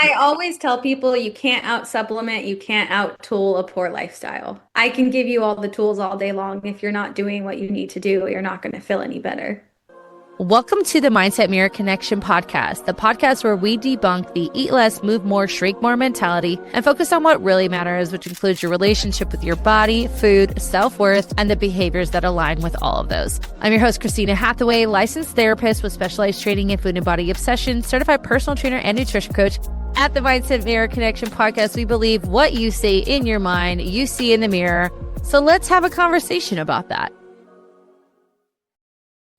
I always tell people you can't out supplement, you can't out tool a poor lifestyle. I can give you all the tools all day long. If you're not doing what you need to do, you're not going to feel any better. Welcome to the Mindset Mirror Connection podcast, the podcast where we debunk the eat less, move more, shrink more mentality and focus on what really matters, which includes your relationship with your body, food, self-worth, and the behaviors that align with all of those. I'm your host, Christina Hathaway, licensed therapist with specialized training in food and body obsession, certified personal trainer and nutrition coach. At the Mindset Mirror Connection podcast, we believe what you say in your mind, you see in the mirror. So let's have a conversation about that.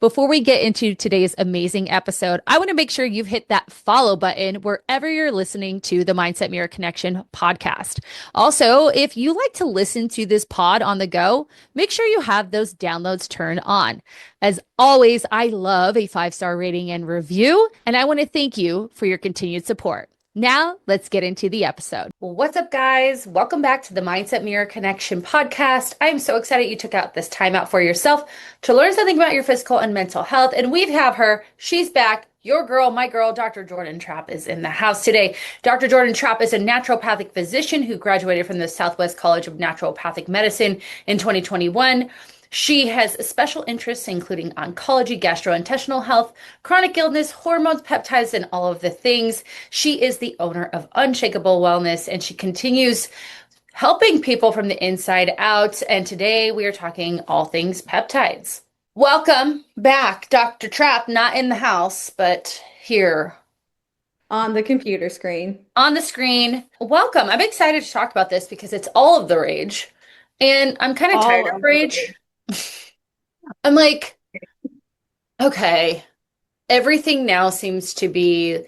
Before we get into today's amazing episode, I want to make sure you've hit that follow button wherever you're listening to the Mindset Mirror Connection podcast. Also, if you like to listen to this pod on the go, make sure you have those downloads turned on. As always, I love a 5-star rating and review, and I want to thank you for your continued support. Now, let's get into the episode. What's up, guys? Welcome back to the Mindset Mirror Connection podcast. I'm so excited you took out this time out for yourself to learn something about your physical and mental health. And we have her. She's back. Your girl, my girl, Dr. Jordan Trapp is in the house today. Dr. Jordan Trapp is a naturopathic physician who graduated from the Southwest College of Naturopathic Medicine in 2021. She has special interests including oncology, gastrointestinal health, chronic illness, hormones, peptides, and all of the things. She is the owner of Unshakeable Wellness, and she continues helping people from the inside out. And today we are talking all things peptides. Welcome back, Dr. Trapp, not in the house, but here On the computer screen. on the screen. Welcome. I'm excited to talk about this because it's all of the rage. And I'm kind of tired All of of the rage. I'm like, okay, everything now seems to be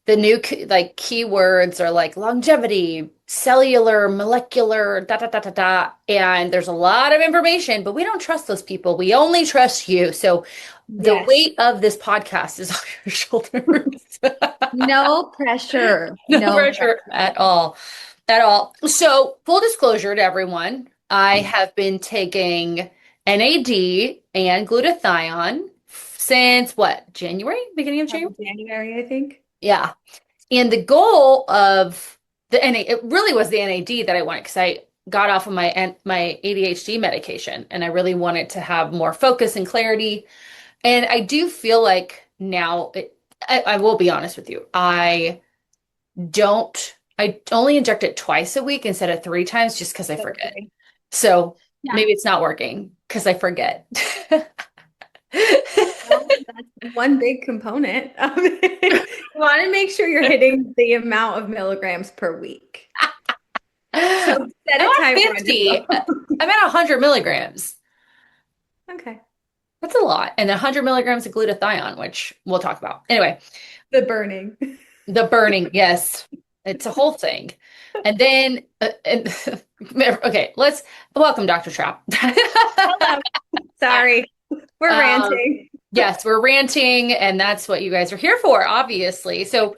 the new keywords are like longevity, cellular, molecular, da da da da da. And there's a lot of information, but we don't trust those people. We only trust you. So the Yes. weight of this podcast is on your shoulders. No pressure. No pressure at all. At all. So, full disclosure to everyone, I have been taking NAD and glutathione since what? January? Beginning of January? January, I think. Yeah. And the goal of the NAD, it really was the NAD that I wanted because I got off of my ADHD medication and I really wanted to have more focus and clarity. And I do feel like now, I will be honest with you, I only inject it twice a week instead of 3 times just because I forget. Okay. So Yeah. maybe it's not working because I forget. Well, that's one big component of it. You want to make sure you're hitting the amount of milligrams per week. So set a I'm timer. at 50. I'm at 100 milligrams. Okay. That's a lot. And 100 milligrams of glutathione, which we'll talk about. Anyway, The burning. the burning, yes, it's a whole thing. And then, okay, let's welcome Dr. Trapp. Hello. Sorry. We're ranting. Yes, we're ranting, and that's what you guys are here for, obviously. So,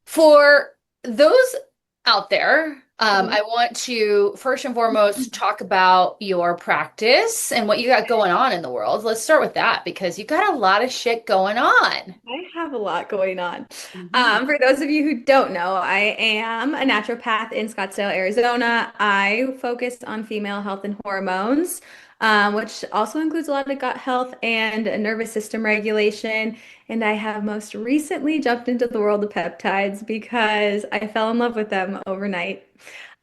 for those out there, I want to first and foremost talk about your practice and what you got going on in the world. Let's start with that because you got a lot of shit going on. I have a lot going on. For those of you who don't know, I am a naturopath in Scottsdale, Arizona. I focus on female health and hormones, which also includes a lot of gut health and nervous system regulation. And I have most recently jumped into the world of peptides because I fell in love with them overnight.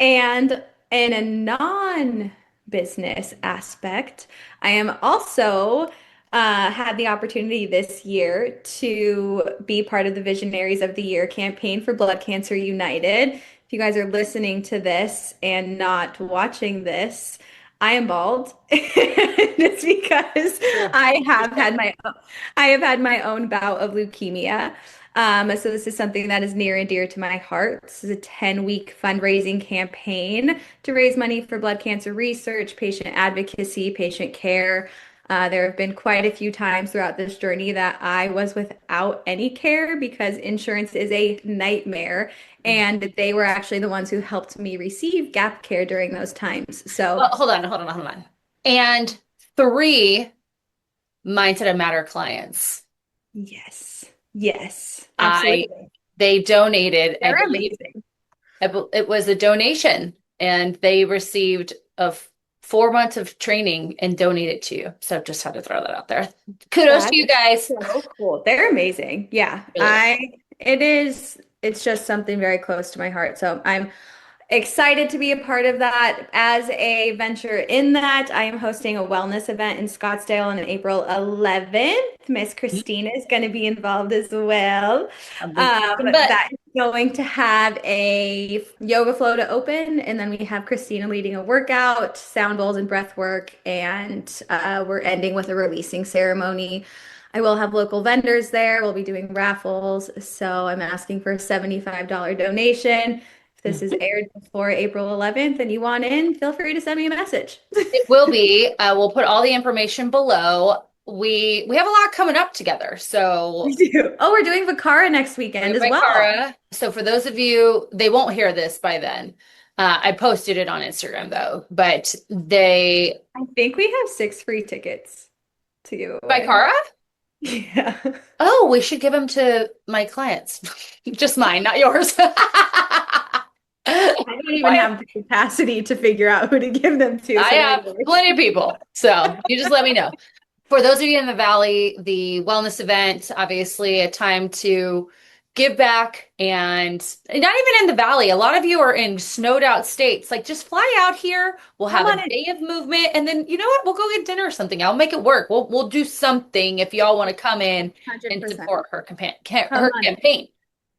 And in a non-business aspect, I am also had the opportunity this year to be part of the Visionaries of the Year campaign for Blood Cancer United. If you guys are listening to this and not watching this, I am bald. It's because I have had my own bout of leukemia. So this is something that is near and dear to my heart. This is a 10-week fundraising campaign to raise money for blood cancer research, patient advocacy, patient care. There have been quite a few times throughout this journey that I was without any care because insurance is a nightmare. And they were actually the ones who helped me receive gap care during those times. So, Well, hold on. And 3 Mindset of Matter clients. yes, I absolutely. They donated, I They're believe amazing. it was a donation, and they received 4 months of training and donated to you. So just had to throw that out there. Kudos to That's you guys. so cool. They're amazing. Yeah. Really are. It's just something very close to my heart. So I'm excited to be a part of that. As a venture in that, I am hosting a wellness event in Scottsdale on April 11th. Miss Christina is going to be involved as well. I'll be kicking butt. That is going to have a yoga flow to open, and then we have Christina leading a workout, sound bowls and breath work, and we're ending with a releasing ceremony. I will have local vendors there. We'll be doing raffles. So I'm asking for a $75 donation. If this is aired before April 11th and you want in, feel free to send me a message. It will be. We'll put all the information below. We have a lot coming up together. We So do. Oh, we're doing Vacara next weekend as by well. Cara. So for those of you, they won't hear this by then. I posted it on Instagram though, but they I think we have 6 free tickets to give by away. Cara. Yeah. Oh, we should give them to my clients. Just mine, not yours. I don't even have the capacity to figure out who to give them to, I so have maybe. plenty of people. So you just let me know. For those of you in the Valley, the wellness event, obviously a time to give back, and not even in the Valley. A lot of you are in snowed out states. Like just fly out here. We'll Come have a on in. day of movement, and then you know what? We'll go get dinner or something. I'll make it work. We'll do something if y'all want to come in and 100%. support her Come her on in. campaign.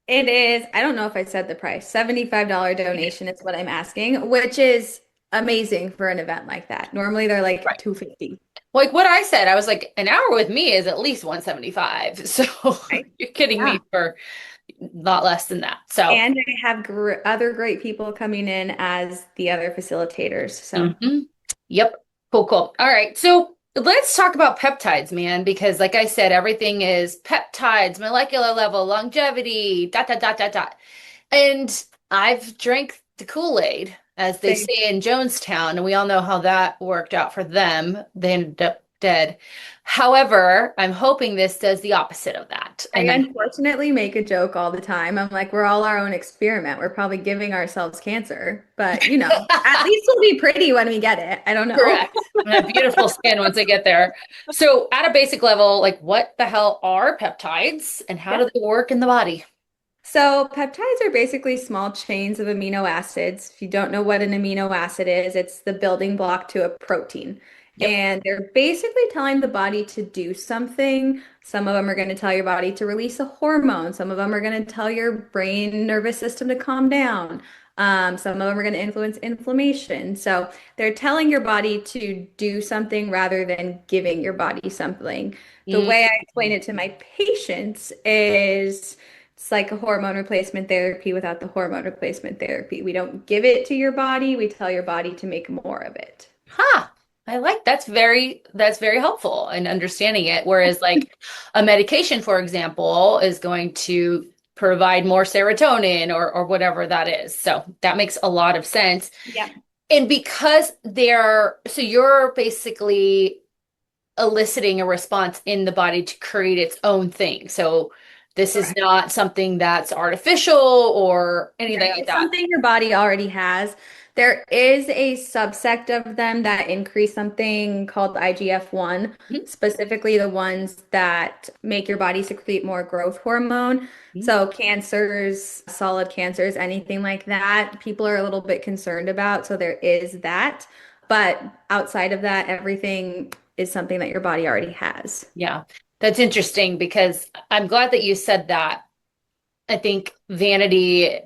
It is, I don't know if I said the price, $75 donation is what I'm asking, which is amazing for an event like that. Normally they're like Right. 250. Like what I said, I was like, an hour with me is at least 175. So Right? you're kidding Yeah. me for a lot less than that. So And I have other great people coming in as the other facilitators. So mhm. Yep. Cool, cool. All right. So let's talk about peptides, man, because like I said, everything is peptides, molecular level, longevity, dot, dot, dot, dot, dot. And I've drank the Kool-Aid, as they they, say in Jonestown, and we all know how that worked out for them. They ended up dead. However, I'm hoping this does the opposite of that. I And I unfortunately make a joke all the time. I'm like, we're all our own experiment. We're probably giving ourselves cancer, but at least we'll be pretty when we get it. I don't know. correct. I have beautiful skin once I get there. So, at a basic level, like what the hell are peptides and how do they work in the body? So, peptides are basically small chains of amino acids. If you don't know what an amino acid is, it's the building block to a protein. Yep. And they're basically telling the body to do something. Some of them are going to tell your body to release a hormone. Some of them are going to tell your brain nervous system to calm down. Some of them are going to influence inflammation. So, they're telling your body to do something rather than giving your body something. The way I explain it to my patients is it's like a hormone replacement therapy without the hormone replacement therapy. We don't give it to your body, we tell your body to make more of it. Huh. I like that's very helpful in understanding it. Whereas like a medication, for example, is going to provide more serotonin or whatever that is. So that makes a lot of sense. Yeah. And because so you're basically eliciting a response in the body to create its own thing. So this is Correct. not something that's artificial or anything Right. like It's that. something your body already has. There is a subsect of them that increase something called IGF-1, Mhm. specifically the ones that make your body secrete more growth hormone. So cancers, solid cancers, anything like that, people are a little bit concerned about. So there is that. But outside of that, everything is something that your body already has. Yeah, that's interesting because I'm glad that you said that. I think vanity,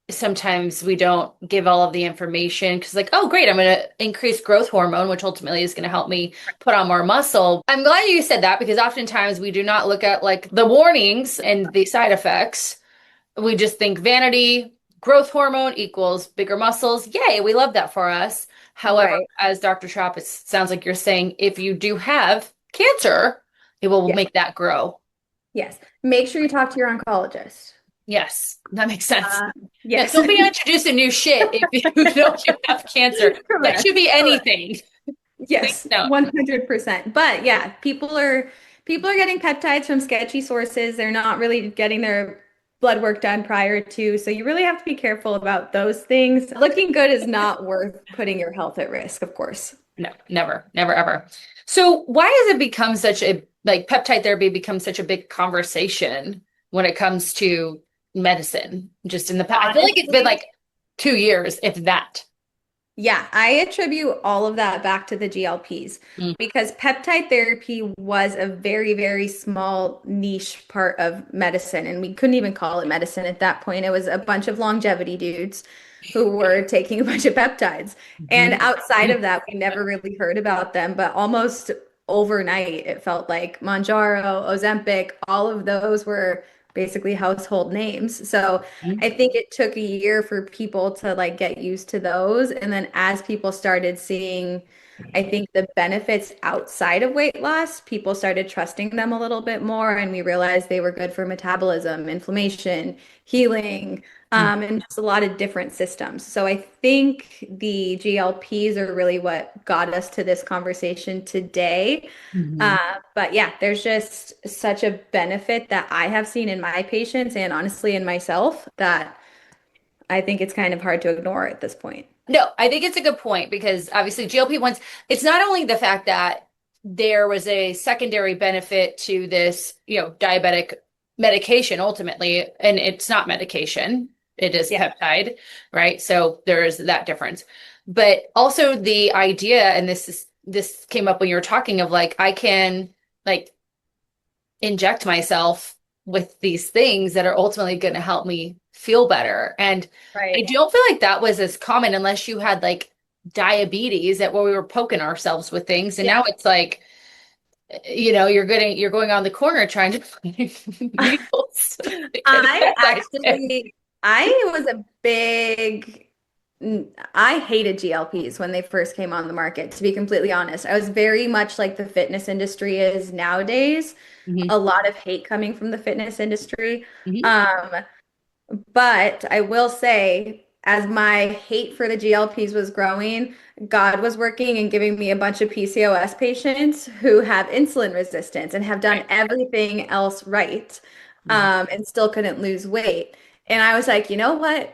sometimes we don't give all of the information because, like, oh, great, I'm going to increase growth hormone, which ultimately is going to help me put on more muscle. I'm glad you said that because oftentimes we do not look at like the warnings and the side effects. We just think vanity, growth hormone equals bigger muscles. Yay, we love that for us. However, Right. as Dr. Trapp, it sounds like you're saying if you do have cancer, it will Yes. make that grow. Yes. Make sure you talk to your oncologist. Yes, that makes sense. Uh, Yeah, yes. don't be introducing new shit if you know you have cancer. That should Correct. be Correct. anything. Please Yes, don't. 100%. But yeah, people are getting peptides from sketchy sources. They're not really getting their blood work done prior to. So you really have to be careful about those things. Looking good is not worth putting your health at risk, of course. No, never, never, ever. So why has it become such a like peptide therapy become such a big conversation when it comes to medicine? Just in the past, I feel like it's been Honestly, like 2 years, if that. yeah, I attribute all of that back to the GLPs Mm, because peptide therapy was a very, very small niche part of medicine. And we couldn't even call it medicine at that point. It was a bunch of longevity dudes who were taking a bunch of peptides. And mhm, outside mhm, of that, we never really heard about them. But almost overnight, it felt like Mounjaro, Ozempic, all of those were basically household names. So mhm, I think it took a year for people to like get used to those. And then as people started seeing, I think the benefits outside of weight loss, people started trusting them a little bit more. And we realized they were good for metabolism, inflammation, healing, and just a lot of different systems. So I think the GLPs are really what got us to this conversation today. mhm. But yeah, there's just such a benefit that I have seen in my patients and honestly in myself that I think it's kind of hard to ignore at this point. No, I think it's a good point because obviously GLP-1s, it's not only the fact that there was a secondary benefit to this, diabetic medication ultimately, and it's not medication, it is Yeah. peptide, right? So there is that difference. But also the idea, and this came up when you were talking of like I can like inject myself with these things that are ultimately going to help me feel better. And I Right. don't feel like that was as common unless you had like diabetes at where we were poking ourselves with things. And now Yeah. it's like, you're going on the corner trying to find needles to get a I peptide hit. actually, I was a big, I hated GLPs when they first came on the market, to be completely honest. I was very much like the fitness industry is nowadays, Mhm, a lot of hate coming from the fitness industry. mhm. Um, But I will say, as my hate for the GLPs was growing, God was working and giving me a bunch of PCOS patients who have insulin resistance and have done Right. everything else right, Mhm. and still couldn't lose weight. And I was like, you know what?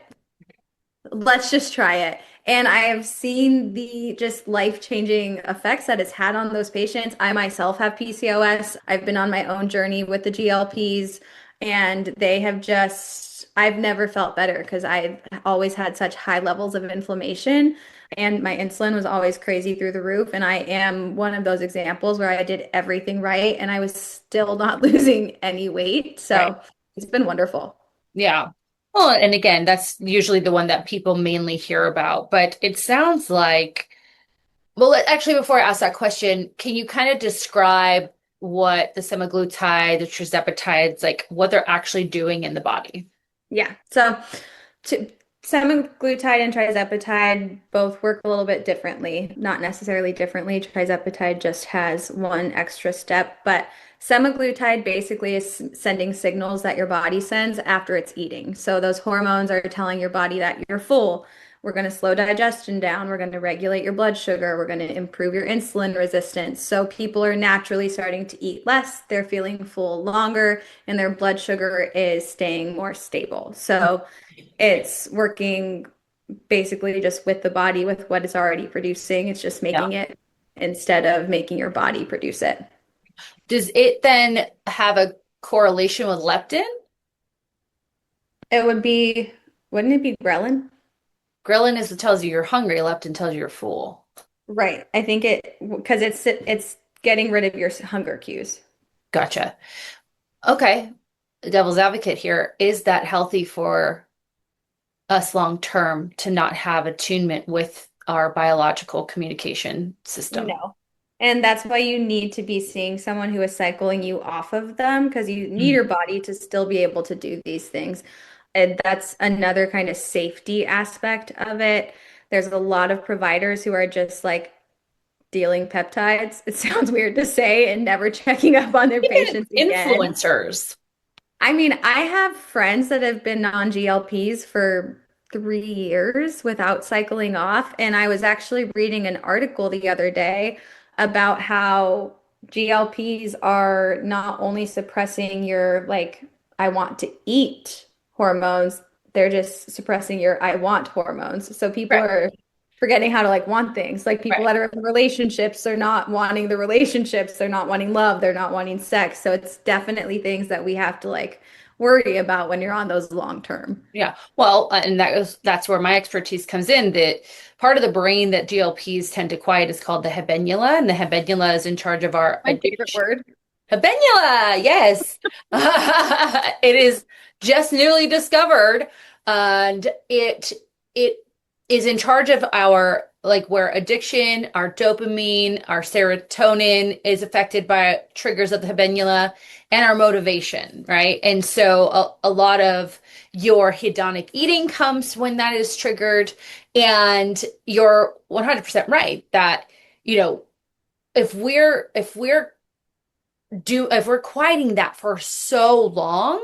Let's just try it. And I have seen the just life-changing effects that it's had on those patients. I myself have PCOS. I've been on my own journey with the GLPs, and they have just, I've never felt better because I've always had such high levels of inflammation, and my insulin was always crazy through the roof. And I am one of those examples where I did everything right, and I was still not losing any weight. Right. So it's been wonderful. Yeah. Well, and again, that's usually the one that people mainly hear about, but it sounds like well, actually, before I ask that question, can you kind of describe what the semaglutide, the tirzepatides, like what they're actually doing in the body? Yeah. So to, semaglutide and tirzepatide both work a little bit differently, not necessarily differently. Tirzepatide just has one extra step, but semaglutide basically is sending signals that your body sends after it's eating. So those hormones are telling your body that you're full. We're going to slow digestion down. We're going to regulate your blood sugar. We're going to improve your insulin resistance. So people are naturally starting to eat less. They're feeling full longer, and their blood sugar is staying more stable. So it's working basically just with the body, with what it's already producing. It's just Yeah. making it instead of making your body produce it. Does it then have a correlation with leptin? It would be, wouldn't it be ghrelin? Ghrelin is what tells you you're hungry, leptin tells you you're full. Right. I think it, because it's getting rid of your hunger cues. Gotcha. Okay. Devil's advocate here. Is that healthy for us long term to not have attunement with our biological communication system? No. And that's why you need to be seeing someone who is cycling you off of them because you need Mm. your body to still be able to do these things. And that's another kind of safety aspect of it. There's a lot of providers who are just like dealing peptides. It sounds weird to say and never checking up on their Even patients again. influencers. I mean, I have friends that have been on GLPs for 3 years without cycling off. And I was actually reading an article the other day about how GLPs are not only suppressing your, like, I want to eat hormones. They're just suppressing your I want hormones. So people Right. are forgetting how to like want things. Like people Right. that are in relationships are not wanting the relationships. They're not wanting love. They're not wanting sex. So it's definitely things that we have to like worry about when you're on those long term. Yeah. Well, and that's where my expertise comes in. That part of the brain that GLPs tend to quiet is called the habenula, and the habenula is in charge of our My favorite addiction. word. Habenula, yes. It is just newly discovered, and it is in charge of our like where addiction, our dopamine, our serotonin is affected by triggers of the habenula and our motivation, right? And so a lot of your hedonic eating comes when that is triggered, and you're 100% right that, you know, if we're quieting that for so long,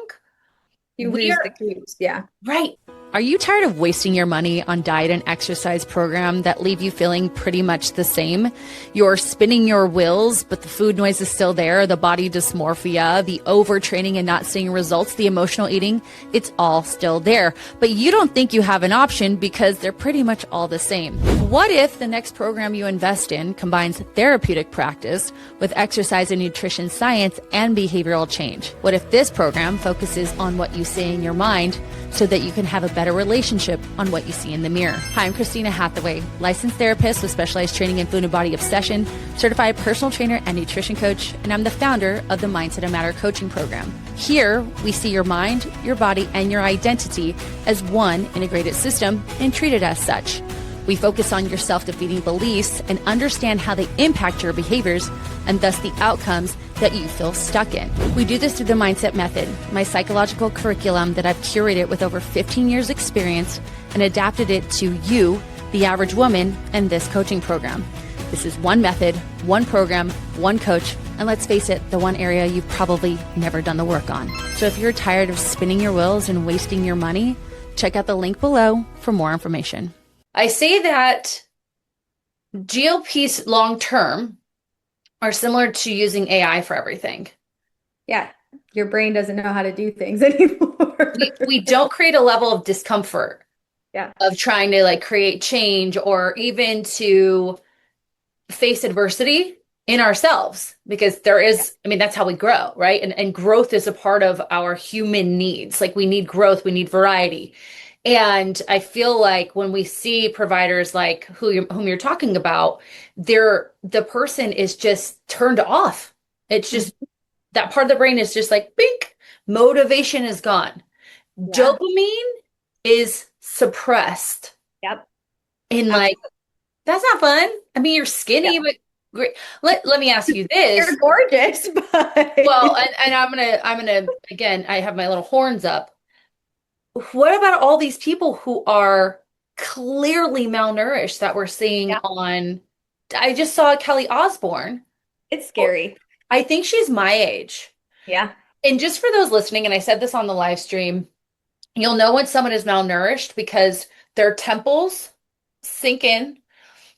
You we lose the are cues. Yeah. right. Are you tired of wasting your money on diet and exercise program that leave you feeling pretty much the same? You're spinning your wheels, but the food noise is still there, the body dysmorphia, the overtraining and not seeing results, the emotional eating, it's all still there. But you don't think you have an option because they're pretty much all the same. What if the next program you invest in combines therapeutic practice with exercise and nutrition science and behavioral change? What if this program focuses on what you say in your mind so that you can have a better relationship on what you see in the mirror? Hi, I'm Christina Hathaway, licensed therapist with specialized training in food and body obsession, certified personal trainer and nutrition coach, and I'm the founder of the Mindset and Matter coaching program. Here, we see your mind, your body, and your identity as one integrated system and treat it as such. We focus on your self-defeating beliefs and understand how they impact your behaviors and thus the outcomes that you feel stuck in. We do this through the Mindset Method, my psychological curriculum that I've curated with over 15 years experience and adapted it to you, the average woman, and this coaching program. This is one method, one program, one coach, and let's face it, the one area you've probably never done the work on. So if you're tired of spinning your wheels and wasting your money, check out the link below for more information. I say that GLPs long term are similar to using AI for everything. Yeah. Your brain doesn't know how to do things anymore. We don't create a level of discomfort Yeah. of trying to like create change or even to face adversity in ourselves because there is, I mean, that's how we grow, right? And growth is a part of our human needs. Like we need growth, we need variety. And I feel like when we see providers like whom you're talking about, the person is just turned off. It's just that part of the brain is just like, bink, motivation is gone. Yeah. Dopamine is suppressed. Yep. And like, Absolutely. that's not fun. I mean, you're Yeah. skinny, but great. Let me ask you You're this. gorgeous, but Well, and I'm gonna again, I have my little horns up. What about all these people who are clearly malnourished that we're seeing yeah, on, I just saw Kelly Osbourne. it's Well, scary. I think she's my age. Yeah. And just for those listening, and I said this on the live stream, you'll know when someone is malnourished because their temples sink in,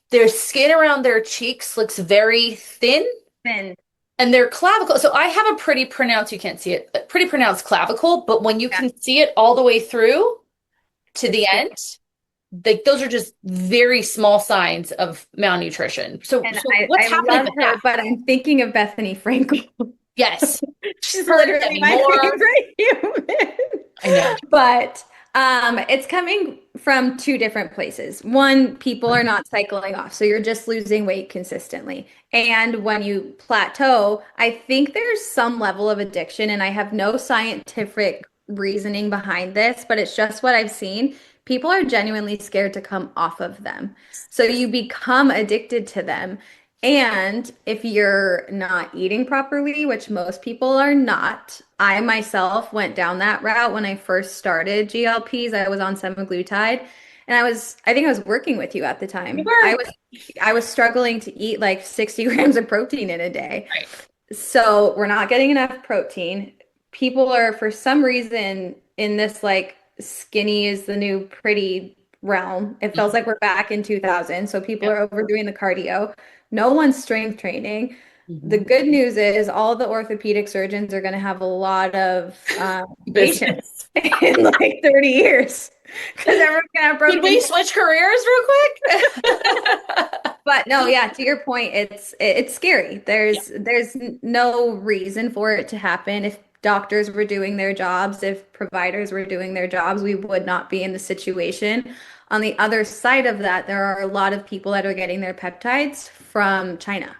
their skin around their cheeks looks very thin, And and their clavicle. So I have a pretty pronounced, you can't see it, a pretty pronounced clavicle, but when you yeah, can see it all the way through to it's the scary. end, like those are just very small signs of malnutrition. So, And so I what's happening love with her, that? but I'm thinking of Bethany Frankel. Yes, She's her, literally Demi my Moore. favorite human. I know. But it's coming from two different places. One, people are not cycling off, so you're just losing weight consistently. And when you plateau, I think there's some level of addiction, and I have no scientific reasoning behind this, but it's just what I've seen. People are genuinely scared to come off of them. So you become addicted to them. And if you're not eating properly, which most people are not, I myself went down that route when I first started GLPs. I was on semaglutide and I think I was working with you at the You time. were I was struggling to eat like 60 grams of protein in a day. right. So we're not getting enough protein. People are, for some reason, in this like skinny is the new pretty realm. It feels like we're back in 2000. So people Yep. are overdoing the cardio. No one's strength training. The Mhm. good news is all the orthopedic surgeons are going to have a lot of patients Business. in like 30 years because everyone's going to have Did broken. we switch careers real quick? But no, yeah, to your point, it's scary. Yeah. There's no reason for it to happen. If doctors were doing their jobs, if providers were doing their jobs, we would not be in the situation. On the other side of that, there are a lot of people that are getting their peptides from China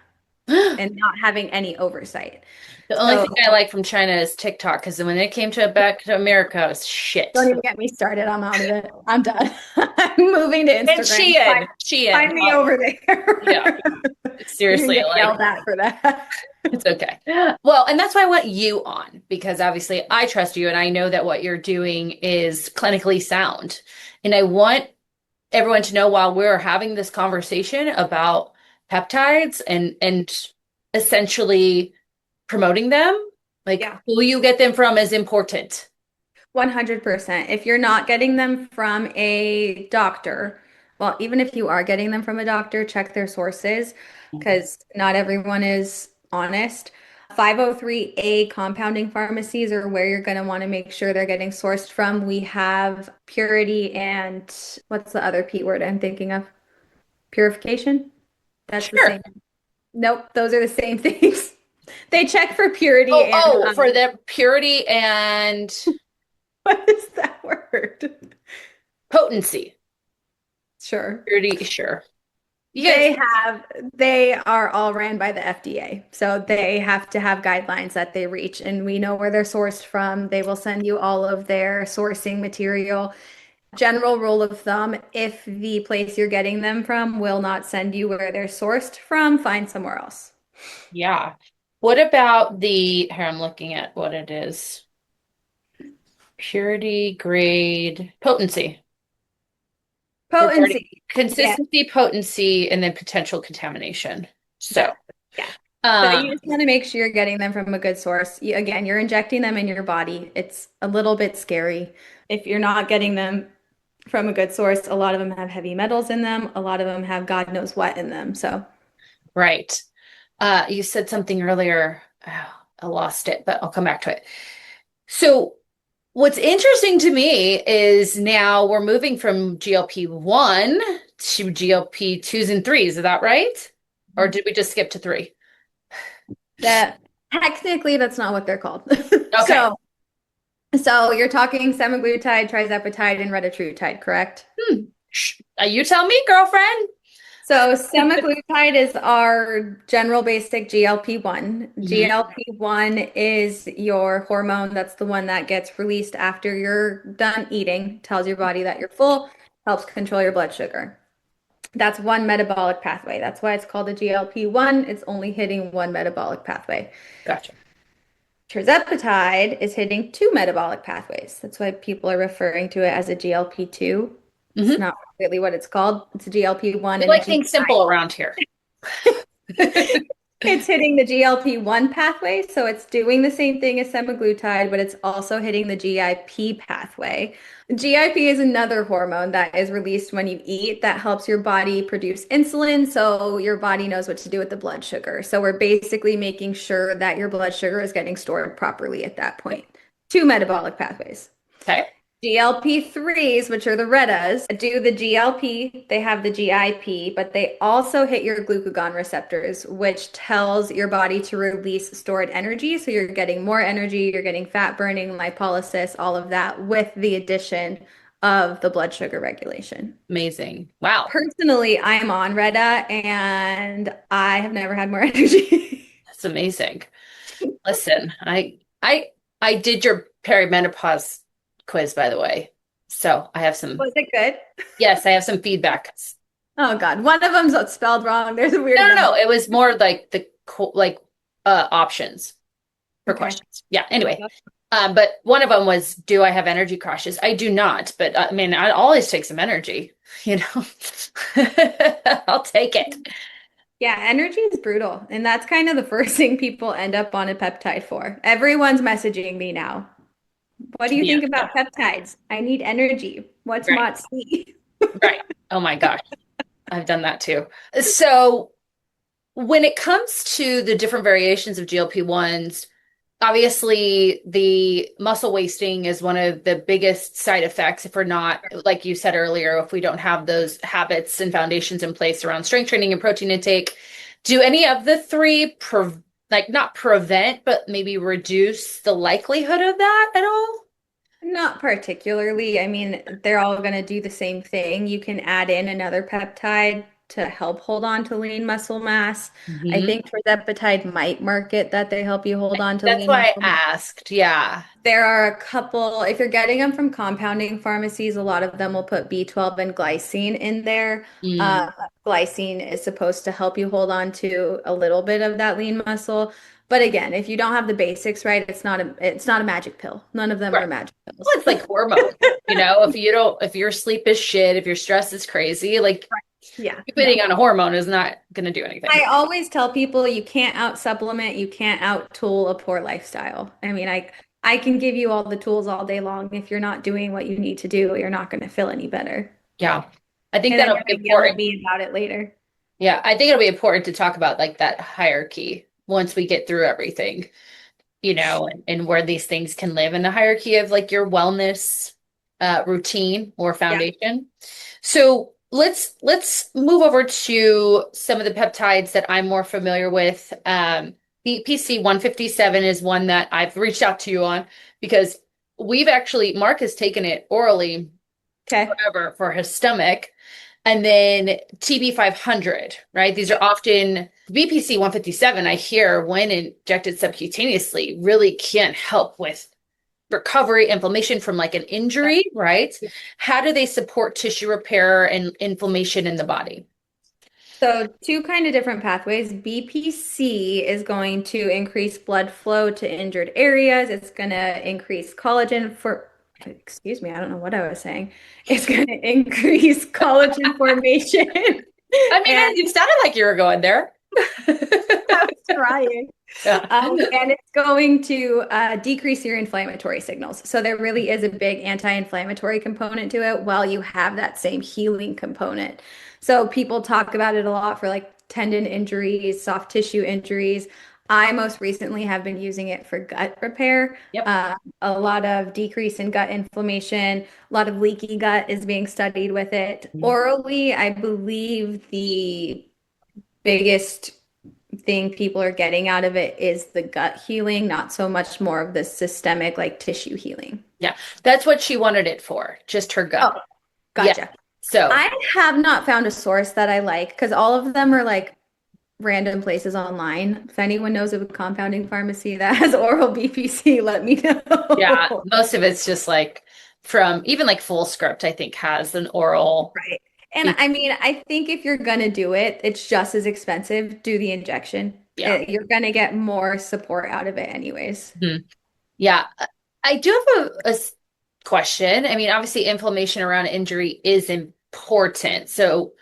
and not having any oversight. The only So thing I like from China is TikTok because when it came to back to America, it was don't shit. even get me started. I'm out of it. I'm done. I'm moving to And Instagram. Shein, Shein. Find me over Yeah, there. You're gonna seriously, get like yelled at for that. it's okay. Well, and that's why I want you on because obviously I trust you and I know that what you're doing is clinically sound. And I want everyone to know while we're having this conversation about peptides and essentially promoting them, like Yeah. who you get them from is important. 100%. If you're not getting them from a doctor, well, even if you are getting them from a doctor, check their sources because not everyone is honest. 503A compounding pharmacies are where you're going to want to make sure they're getting sourced from. We have purity and what's the other P word I'm thinking of? Purification? That's the Sure. same. Nope, those are the same things. They check for purity Oh, and oh, for the purity and what is that word? potency. Sure. Purity, sure. You guys, They have, they are all ran by the FDA. So they have to have guidelines that they reach, and we know where they're sourced from. They will send you all of their sourcing material. General rule of thumb, if the place you're getting them from will not send you where they're sourced from, find somewhere else. yeah. What about the, here I'm looking at what it is. Purity, grade, potency. Regarding Potency. Yeah, consistency, potency, and then potential contamination. So, exactly. Yeah. So you um, just want to make sure you're getting them from a good source. Again, you're injecting them in your body. It's a little bit scary. If you're not getting them from a good source, a lot of them have heavy metals in them. A lot of them have God knows what in them. So right. You said something earlier. Oh, I lost it, but I'll come back to it. So, what's interesting to me is now we're moving from GLP-1 to GLP-2s and threes. Is that right? Or did we just skip to three? that technically that's not what they're called. Okay. So you're talking semaglutide, tirzepatide, and retatrutide, correct? You tell me, girlfriend. So semaglutide is our general basic GLP-1. Mhm. GLP-1 is your hormone. That's the one that gets released after you're done eating, tells your body that you're full, helps control your blood sugar. That's one metabolic pathway. That's why it's called a GLP-1. It's only hitting one metabolic pathway. Gotcha. Tirzepatide is hitting two metabolic pathways. That's why people are referring to it as a GLP-2. It's Hmm. not really what it's called. It's a GLP-1 We and a like things GI. simple around here. It's hitting the GLP-1 pathway, so it's doing the same thing as semaglutide, but it's also hitting the GIP pathway. GIP is another hormone that is released when you eat that helps your body produce insulin, so your body knows what to do with the blood sugar. So we're basically making sure that your blood sugar is getting stored properly at that point. Two metabolic pathways. Okay. GLP-3s, which are the Retas, do the GLP, they have the GIP, but they also hit your glucagon receptors, which tells your body to release stored energy. So you're getting more energy, you're getting fat burning, lipolysis, all of that with the addition of the blood sugar regulation. Amazing. Wow. Personally, I'm on Reta and I have never had more energy. That's amazing. Listen, I did your perimenopause quiz, by the way. So I have some, Was it good? yes, I have some feedback. Oh God, one of them's spelled wrong. There's a No, weird no, no. number. It was more like the like options for Okay. questions. Yeah. Anyway, but one of them was, do I have energy crashes? I do not, but I mean, I always take some energy, you know. I'll take it. Yeah, energy is brutal. And that's kind of the first thing people end up on a peptide for. Everyone's messaging me now. What do you Yeah. think about peptides? I need energy. What's Right. MOTS-C? Right. Oh my gosh. I've done that too. So when it comes to the different variations of GLP-1s, obviously the muscle wasting is one of the biggest side effects if we're not, like you said earlier, if we don't have those habits and foundations in place around strength training and protein intake. Do any of the three like not prevent, but maybe reduce the likelihood of that at all? Not particularly. I mean, they're all going to do the same thing. You can add in another peptide to help hold on to lean muscle mass. I Mhm. think tirzepatide might market that they help you hold on to That's lean why I muscle mass. asked. Yeah. There are a couple, if you're getting them from compounding pharmacies, a lot of them will put B12 and glycine in there. Uh, Mm. Glycine is supposed to help you hold on to a little bit of that lean muscle. But again, if you don't have the basics right, it's not a magic pill. None of them Right. are magic Well, pills. it's like hormones. If you don't, if your sleep is shit, if your stress is crazy, like Yeah, putting no. on a hormone is not going to do anything. I always tell people you can't out supplement, you can't out tool a poor lifestyle. I mean, I can give you all the tools all day long. If you're not doing what you need to do, you're not going to feel any better. Yeah. I think And then that'll you're be going to yell at important. me about it later. Yeah. I think it'll be important to talk about like that hierarchy once we get through everything, and where these things can live in the hierarchy of like your wellness routine or Yeah. foundation. So let's move over to some of the peptides that I'm more familiar with. BPC 157 is one that I've reached out to you on because Mark has taken it orally Okay. forever for his stomach. And then TB 500, right? These are often BPC 157, I hear when injected subcutaneously really can help with recovery, inflammation from like an injury, right? Yeah. How do they support tissue repair and inflammation in the body? So two kind of different pathways. BPC is going to increase blood flow to injured areas. It's going to increase excuse me, I don't know what I was saying. It's going to increase collagen formation. I mean, And you sounded like you were going there. I was trying. Yeah. And it's going to decrease your inflammatory signals. So there really is a big anti-inflammatory component to it while you have that same healing component. So people talk about it a lot for like tendon injuries, soft tissue injuries. I most recently have been using it for gut repair. Yep. A lot of decrease in gut inflammation, a lot of leaky gut is being studied with it. Orally, I believe the biggest thing people are getting out of it is the gut healing, not so much more of the systemic like tissue healing. Yeah. That's what she wanted it for, just her Oh, gut. Yeah. gotcha. So, I have not found a source that I like because all of them are like random places online. If anyone knows of a compounding pharmacy that has oral BPC, let me yeah, know. most of it's just like from even like Full Script, I think has an oral. Right. And I mean, I think if you're gonna do it, it's just as expensive. Do the injection. Yeah. You're gonna get more support out of it anyways. Mhm. Yeah. I do have a question. I mean, obviously, inflammation around injury is important. So,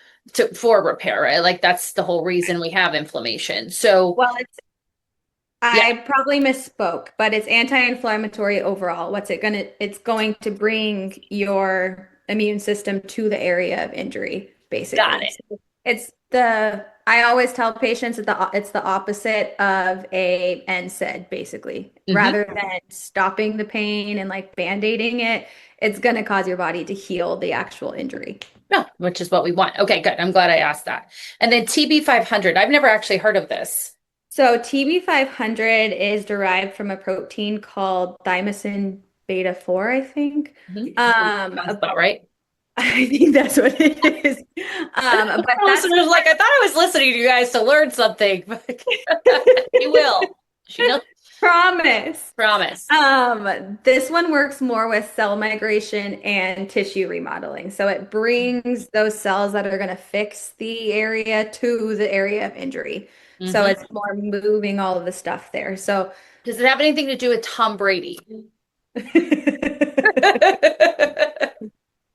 for repair, right? Like that's the whole reason we have inflammation. So, Well, yeah, I probably misspoke, but it's anti-inflammatory overall. It's going to bring your immune system to the area of injury, got basically. it. So I always tell patients that it's the opposite of a NSAID, basically. Hmm. Rather than stopping the pain and like band-aiding it, it's going to cause your body to heal the actual injury. No, which is what we want. Okay, good. I'm glad I asked that. And then TB 500. I've never actually heard of this. So TB500 is derived from a protein called thymosin beta 4, I think. Mhm. Sounds Um, about right. I think that's what it is. But Our that's listeners like, I thought I was listening to you guys to learn something. You will. She knows. promise. Promise. This one works more with cell migration and tissue remodeling. So it brings those cells that are going to fix the area to the area of injury. So Hmm. it's more moving all of the stuff there. So Does it have anything to do with Tom Brady?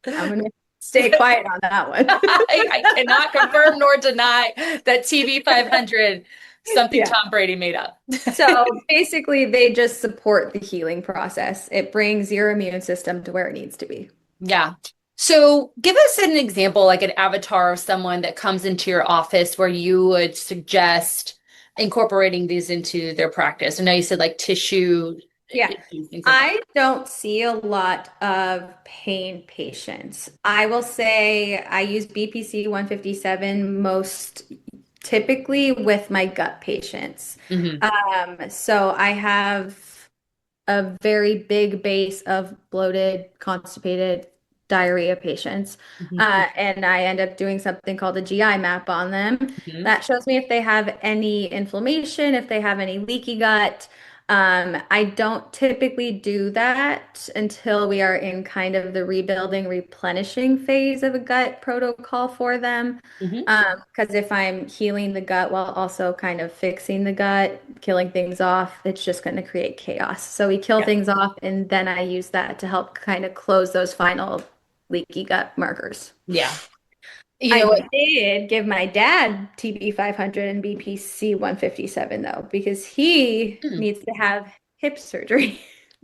I'm gonna stay quiet on that one. I cannot confirm nor deny that TV 500 something Yeah. Tom Brady made up. So basically, they just support the healing process. It brings your immune system to where it needs to be. Yeah. So give us an example, like an avatar of someone that comes into your office where you would suggest incorporating these into their practice. I know you said like tissue Yeah. issues, things like that. I don't see a lot of pain patients. I will say I use BPC 157 most typically with my gut patients. Hmm. So I have a very big base of bloated, constipated, diarrhea patients. Hmm. And I end up doing something called a GI map on them. Hmm. That shows me if they have any inflammation, if they have any leaky gut. I don't typically do that until we are in kind of the rebuilding, replenishing phase of a gut protocol for them. Hmm. Because if I'm healing the gut while also kind of fixing the gut, killing things off, it's just going to create chaos. So we kill Yeah. things off, and then I use that to help kind of close those final leaky gut markers. Yeah. You know I what? did give my dad TB 500 and BPC 157 though, because he Hmm. needs to have hip surgery.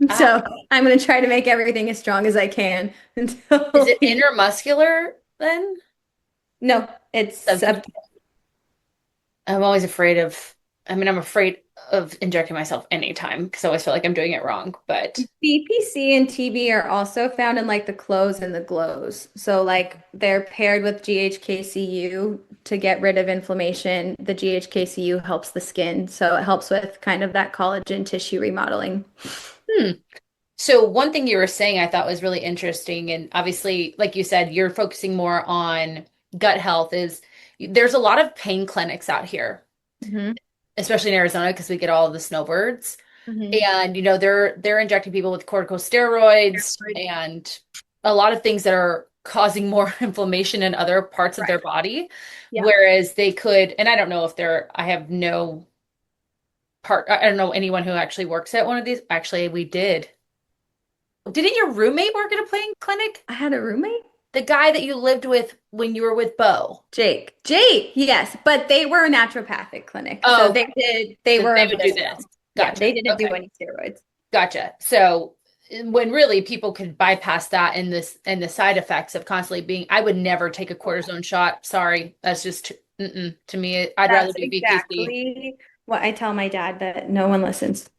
Ah, So I'm going to try to make everything as strong as I can is until it he. intermuscular then? No, it's a I'm always afraid of, I mean, I'm afraid of injecting myself anytime because I always feel like I'm doing it wrong. But BPC and TB are also found in like the clothes and the glows. So like they're paired with GHKCU to get rid of inflammation. The GHKCU helps the skin, so it helps with kind of that collagen tissue remodeling. hmm. So one thing you were saying I thought was really interesting, and obviously, like you said, you're focusing more on gut health, is there's a lot of pain clinics out here, Hmm. especially in Arizona because we get all of the snowbirds. Hmm. And they're injecting people with corticosteroids and a lot of things that are causing more inflammation in other parts of their Right. body. Yeah. Whereas they could, and I don't know if they're, I have no I don't know anyone who actually works at one of these. Actually, we did. Didn't your roommate work at a pain clinic? I had a roommate, The guy that you lived with when you were with Bo. Jake. Jake, yes, but they were a naturopathic clinic. So Oh, they okay. did, they So were they of would do this this. realm. Yeah, Gotcha. they didn't do Okay. any steroids. Gotcha. So when really people could bypass that and this and the side effects of constantly being, I would never take a cortisone shot. Sorry. That's just to me. I'd rather That's do BPC. exactly what I tell my dad, but no one listens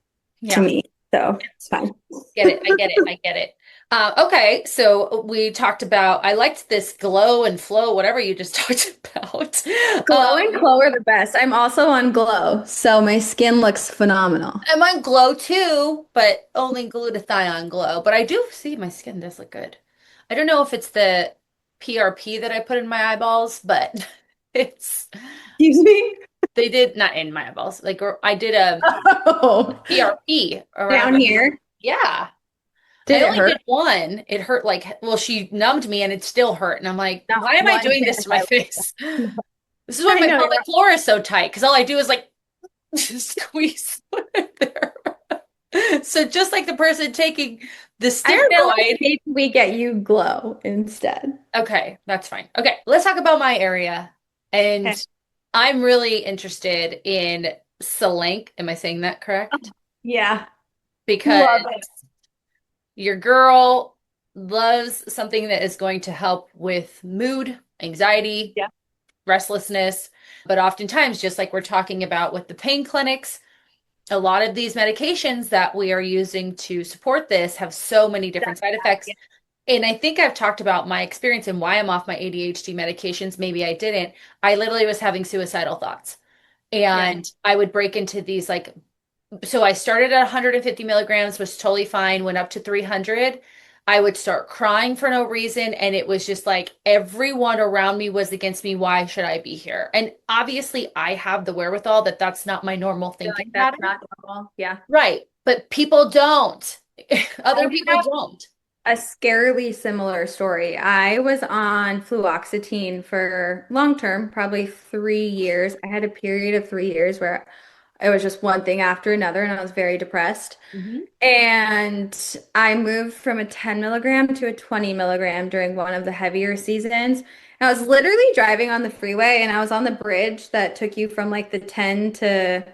to Yeah. me. So it's fine. Get it. I get it. I get it. Okay, so we talked about, I liked this glow and flow, whatever you just talked about. Glow and Glow are the best. I'm also on Glow, so my skin looks phenomenal. I'm on Glow too, but only glutathione Glow. But I do see my skin does look good. I don't know if it's the PRP that I put in my eyeballs, but it's Excuse me? they did not in my eyeballs. Like or I did a Oh, PRP around down my here. yeah. Did I it only hurt? did one. It hurt like well, she numbed me and it still hurt. And I'm like, Not why am I one doing this bit. to my face? This is why I my know you're pelvic floor is so tight because all I do is like squeeze there. So just like the person taking the I feel like steroid. maybe we get you Glow instead. Okay, that's fine. Okay, let's talk about my area. And Okay. I'm really interested in Selenk. Am I saying that correct? Yeah. Because Love it. your girl loves something that is going to help with mood, anxiety, Yeah. restlessness. But oftentimes, just like we're talking about with the pain clinics, a lot of these medications that we are using to support this have so many different side effects. Yeah. And I think I've talked about my experience and why I'm off my ADHD medications. Maybe I didn't. I literally was having suicidal thoughts. Yeah. And I would break into these like, so I started at 150 milligrams, was totally fine, went up to 300. I would start crying for no reason. And it was just like everyone around me was against me. Why should I be here? And obviously, I have the wherewithal that that's not my normal Feel like thinking that's pattern. not normal. Yeah. Right. But people don't. I Other people have don't. a scarily similar story. I was on fluoxetine for long term, probably 3 years. I had a period of 3 years where it was just one thing after another, and I was very depressed. Hmm. And I moved from a 10 milligram to a 20 milligram during one of the heavier seasons. I was literally driving on the freeway and I was on the bridge that took you from like the 10 to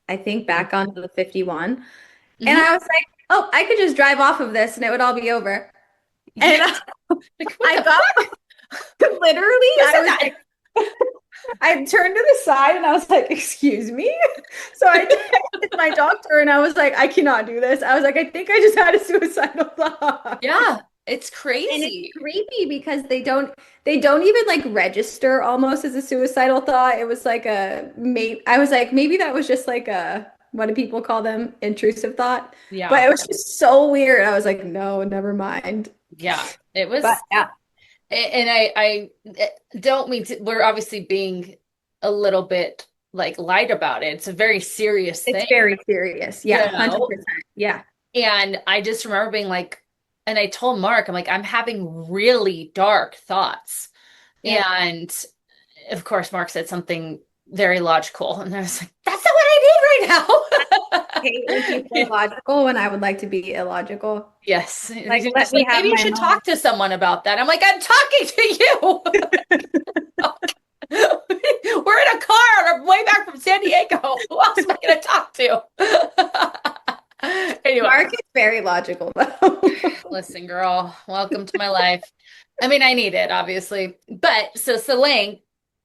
I think back onto the 51. And Hmm. I was like, oh, I could just drive off of this and it would all be over. And Yeah. Like, what I the got literally, who I said was that? like, I turned to the side and I was like, excuse me. So I texted my doctor and I was like, I cannot do this. I was like, I think I just had a suicidal thought. Yeah, it's And it's crazy. creepy because they don't even like register almost as a suicidal thought. It was like a maybe I was like maybe that was just like a what do people call them? Intrusive thought. But Yeah. it was just so weird. I was like, no, never mind. Yeah. It But was, yeah, and I don't mean to, we're obviously being a little bit like light about it. It's a very serious it's thing, very serious. you Yeah, know? 100%. Yeah. And I just remember being like, and I told Mark, I'm like, I'm having really dark thoughts. Yep. And of course, Mark said something very logical. And I was like, that's not what I need right Hate when people now. are logical when I would like to be illogical. Yes. Like, He's let just me like, have maybe you my should moment. talk to someone about that. I'm like, I'm talking to you. We're in a car on our way back from San Diego. Who else am I going to talk to? Anyway, Mark is very logical though. listen, girl, welcome to my life. I mean, I need it, obviously. But so Celine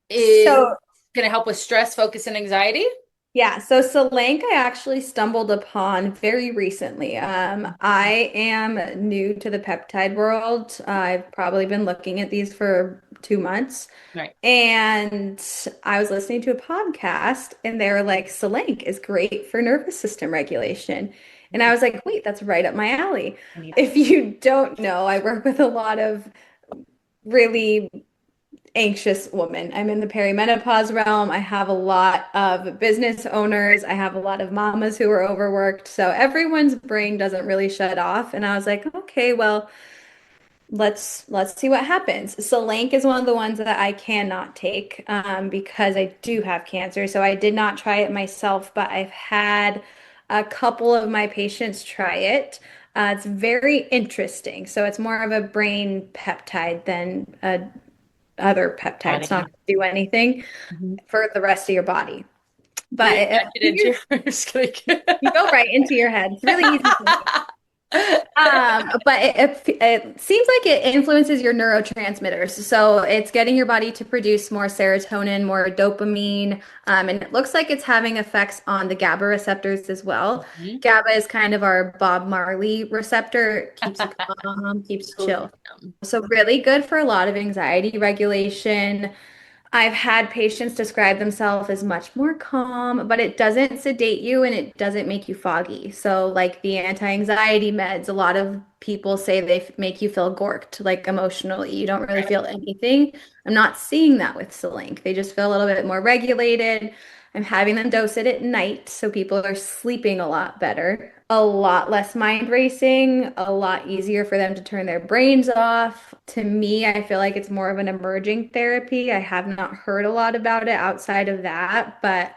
is So going to help with stress, focus, and anxiety. yeah, so Solank I actually stumbled upon very recently. I am new to the peptide world. I've probably been looking at these for 2 months. Right. And I was listening to a podcast and they were like, Solank is great for nervous system regulation. And I was like, wait, that's right up my alley. I need If you don't know, I work with a lot of really anxious woman. I'm in the perimenopause realm. I have a lot of business owners. I have a lot of mamas who are overworked. So everyone's brain doesn't really shut off. And I was like, okay, well, let's see what happens. Solank is one of the ones that I cannot take because I do have cancer. So I did not try it myself, but I've had a couple of my patients try it. It's very interesting. So it's more of a brain peptide than a other peptides. It's not body. going to do anything Mhm. for the rest of your body. You But inject it into your just kidding. you go right into your head. It's really easy to do. But it seems like it influences your neurotransmitters. So it's getting your body to produce more serotonin, more dopamine, and it looks like it's having effects on the GABA receptors as well. Mhm. GABA is kind of our Bob Marley receptor. It keeps you calm, keeps you chill. Sodium. So really good for a lot of anxiety regulation. I've had patients describe themselves as much more calm, but it doesn't sedate you and it doesn't make you foggy. So, like the anti-anxiety meds, a lot of people say they make you feel gorked, like emotionally. You don't really feel anything. I'm not seeing that with Celink. They just feel a little bit more regulated. I'm having them dose it at night, so people are sleeping a lot better, a lot less mind racing, a lot easier for them to turn their brains off. To me, I feel like it's more of an emerging therapy. I have not heard a lot about it outside of that, but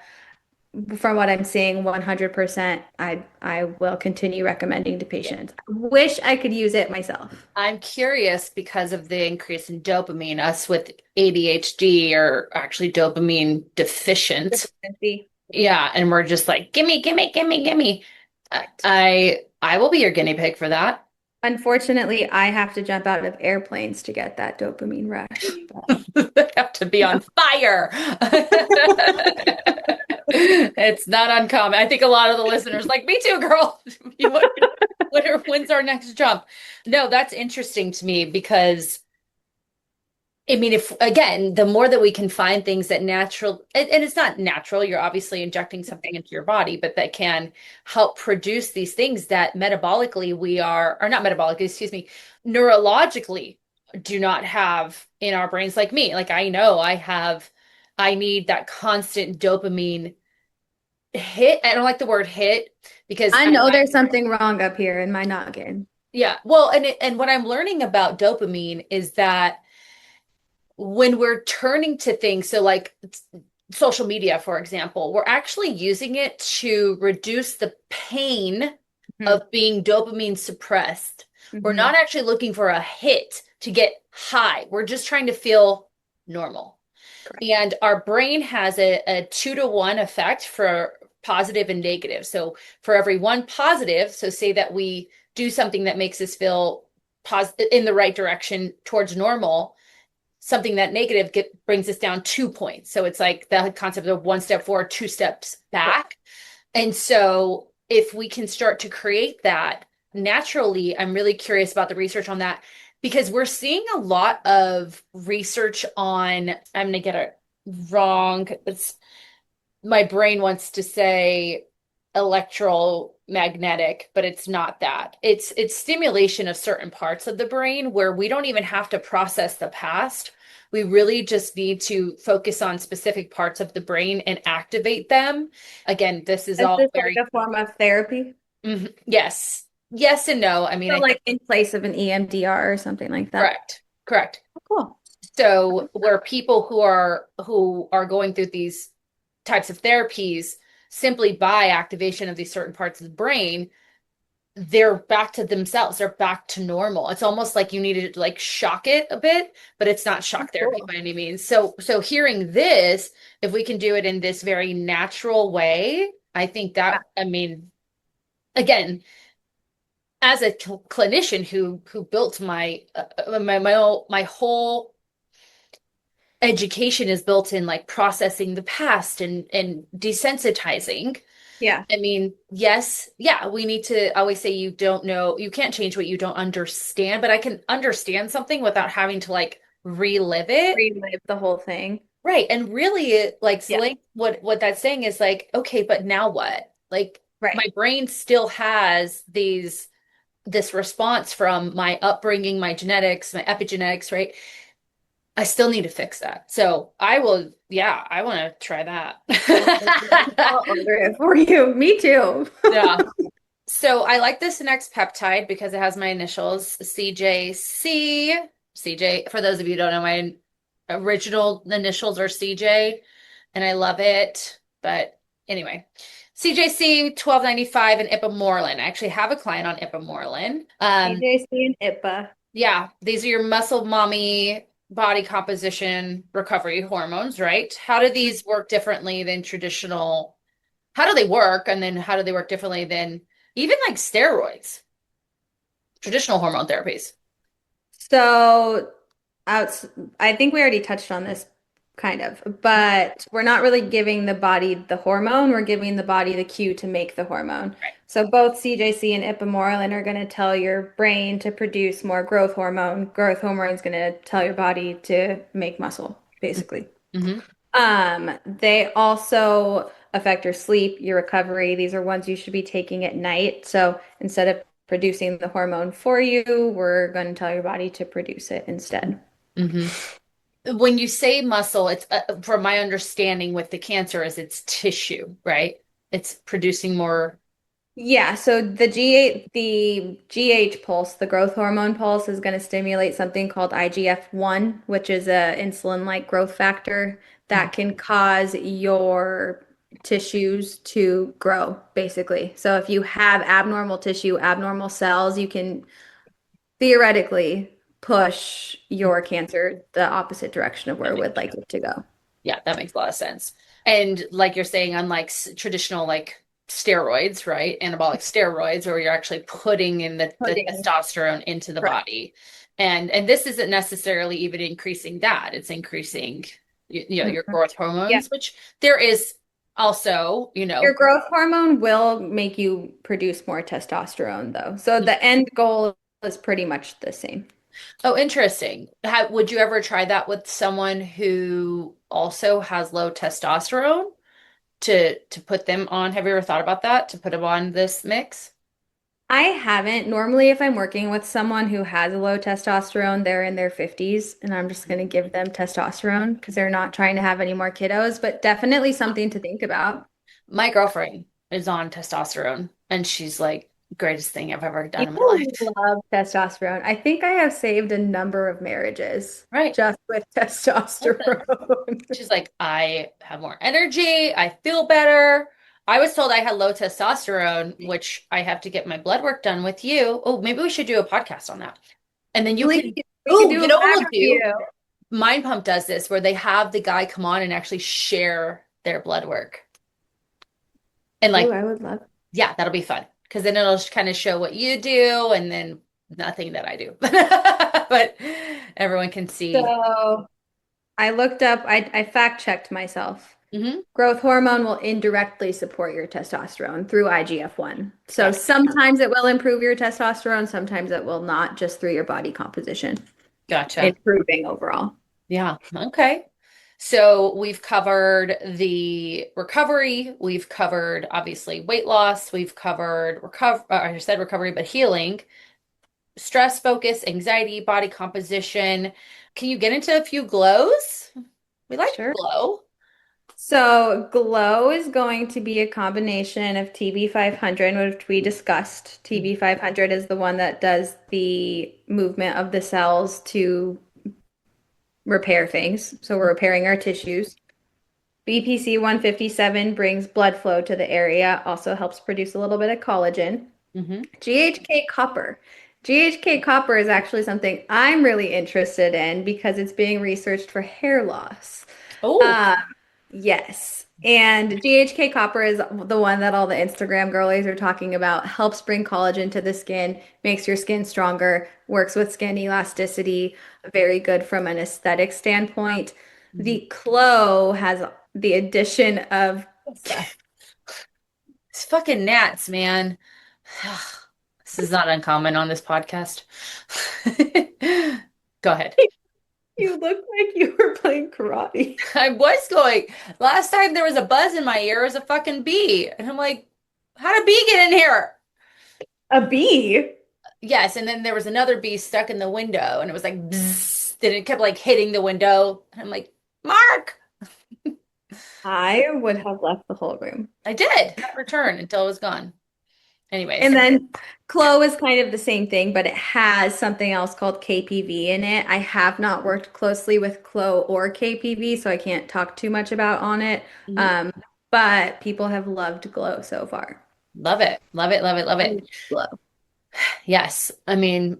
from what I'm seeing, 100%, I will continue recommending to patients. I wish I could use it myself. I'm curious because of the increase in dopamine. Us with ADHD are actually dopamine deficient. Deficiency. Yeah, and we're just like, gimme, gimme, gimme, gimme. I will be your guinea pig for that. Unfortunately, I have to jump out of airplanes to get that dopamine rush. But I have to be on fire. It's not uncommon. I think a lot of the listeners like me too, girl. When's our next jump? No, that's interesting to me because I mean, if again, the more that we can find things that natural, and it's not natural, you're obviously injecting something into your body, but that can help produce these things that metabolically we are, or not metabolically, excuse me, neurologically do not have in our brains like me. Like I know I need that constant dopamine hit. I don't like the word hit because I know there's something wrong up here in my noggin. yeah, well, and what I'm learning about dopamine is that when we're turning to things, so like social media, for example, we're actually using it to reduce the pain Hmm. of being dopamine suppressed. We're Hmm. not actually looking for a hit to get high. We're just trying to feel normal. Correct. And our brain has a 2-to-1 effect for positive and negative. So for every one positive, so say that we do something that makes us feel in the right direction towards normal, something that negative brings us down 2 points. So it's like the concept of one step forward, two steps back. And so if we can start to create that naturally, I'm really curious about the research on that because we're seeing a lot of research on, I'm going to get it wrong. My brain wants to say electromagnetic, but it's not that. It's stimulation of certain parts of the brain where we don't even have to process the past. We really just need to focus on specific parts of the brain and activate them. Again, this is Is all this like very a form of therapy? yes. Yes and no. I mean, So I think like in place of an EMDR or something like that. correct. Correct. Oh, cool. So where people who are going through these types of therapies simply by activation of these certain parts of the brain, they're back to themselves. They're back to normal. It's almost like you need to like shock it a bit, but it's not Oh, shock therapy cool. by any means. So hearing this, if we can do it in this very natural way, I think Yeah. that, I mean, again, as a clinician who built my whole education is built in like processing the past and desensitizing. Yeah. I mean, yes, yeah, we need to always say you don't know, you can't change what you don't understand, but I can understand something without having to like relive it. Relive the whole thing. Right. And really it like Yeah. Selene, what that's saying is like, okay, but now what? Like Right. my brain still has this response from my upbringing, my genetics, my epigenetics, right? I still need to fix that. So I will, yeah, I want to try that. I'll order it for you. Me too. Yeah. So I like this next peptide because it has my initials, CJC. CJ, for those of you who don't know, my original initials are CJ, and I love it. But anyway, CJC 1295 and ipamorelin. I actually have a client on ipamorelin. AJC and IPA. Yeah, these are your muscle mommy body composition recovery hormones, right? How do these work differently than traditional? How do they work? And then how do they work differently than even like steroids, traditional hormone therapies? So, outs I think we already touched on this kind of, but we're not really giving the body the hormone. We're giving the body the cue to make the hormone. Right. So both CJC and ipamorelin are going to tell your brain to produce more growth hormone. Growth hormone is going to tell your body to make muscle, basically. Mm-hmm. They also affect your sleep, your recovery. These are ones you should be taking at night. So instead of producing the hormone for you, we're going to tell your body to produce it instead. Mm-hmm. When you say muscle, it's from my understanding with the cancer is it's tissue, right? It's producing more. Yeah, so the GH pulse, the growth hormone pulse, is going to stimulate something called IGF-1, which is a insulin-like growth factor that can cause your tissues to grow, basically. So if you have abnormal tissue, abnormal cells, you can theoretically push your cancer the opposite direction of where it would like it to go. Yeah, that makes a lot of sense. And like you're saying, unlike traditional like steroids, right? Anabolic steroids, where you're actually putting in the Pudding. testosterone into the Correct. body. And this isn't necessarily even increasing that. It's increasing your Mhm. growth Yeah. hormones, which there is also, Your growth hormone will make you produce more testosterone, though. So the end goal is pretty much the same. oh, interesting. Would you ever try that with someone who also has low testosterone to put them on? Have you ever thought about that, to put them on this mix? I haven't. Normally, if I'm working with someone who has a low testosterone, they're in their 50s, and I'm just going to give them testosterone because they're not trying to have any more kiddos, but definitely something to think about. My girlfriend is on testosterone, and she's like, greatest thing I've ever done in my People life. love testosterone. I think I have saved a number of marriages Right. just with testosterone. She's like, I have more energy. I feel better. I was told I had low testosterone, which I have to get my blood work done with you. Oh, maybe we should do a podcast on that. And then you Please, can, we could oh, do you a know what back we'll do? review. Mind Pump does this where they have the guy come on and actually share their blood work. And Ooh, like, I would love. yeah, that'll be fun because then it'll kind of show what you do. And then nothing that I do. But everyone can see. So I looked up, I fact checked myself. Hmm. Growth hormone will indirectly support your testosterone through IGF-1. So Gotcha. sometimes it will improve your testosterone, sometimes it will not, just through your body composition, Gotcha. improving overall. Yeah. Okay. So we've covered the recovery. We've covered obviously weight loss. We've covered I said recovery, but healing, stress, focus, anxiety, body composition. Can you get into a few glows? We like Sure. glow. So glow is going to be a combination of TB500, which we discussed. TB500 is the one that does the movement of the cells to repair things. So we're repairing our tissues. BPC 157 brings blood flow to the area, also helps produce a little bit of collagen. Mm-hmm. GHK copper. GHK copper is actually something I'm really interested in because it's being researched for hair loss. Oh. Um, yes. And GHK copper is the one that all the Instagram girlies are talking about. Helps bring collagen to the skin, makes your skin stronger, works with skin elasticity, very good from an aesthetic standpoint. Mhm. The Clo has the addition of What's that? It's fucking gnats, man. This is not uncommon on this podcast. Go ahead. you look like you were playing karate. I was going. Last time there was a buzz in my ear, it was a fucking bee. And I'm like, how did a bee get in here? A bee. Yes, and then there was another bee stuck in the window, and it was like, bzzz, and it kept like hitting the window. And I'm like, Mark, I would have left the whole room. I did not return until it was gone. And Anyways, then Clo is kind of the same thing, but it has something else called KPV in it. I have not worked closely with Clo or KPV, so I can't talk too much about on it. mhm. Um, but people have loved Glow so far. Love it, love it, love it, love it. And Glow. Yes, I mean,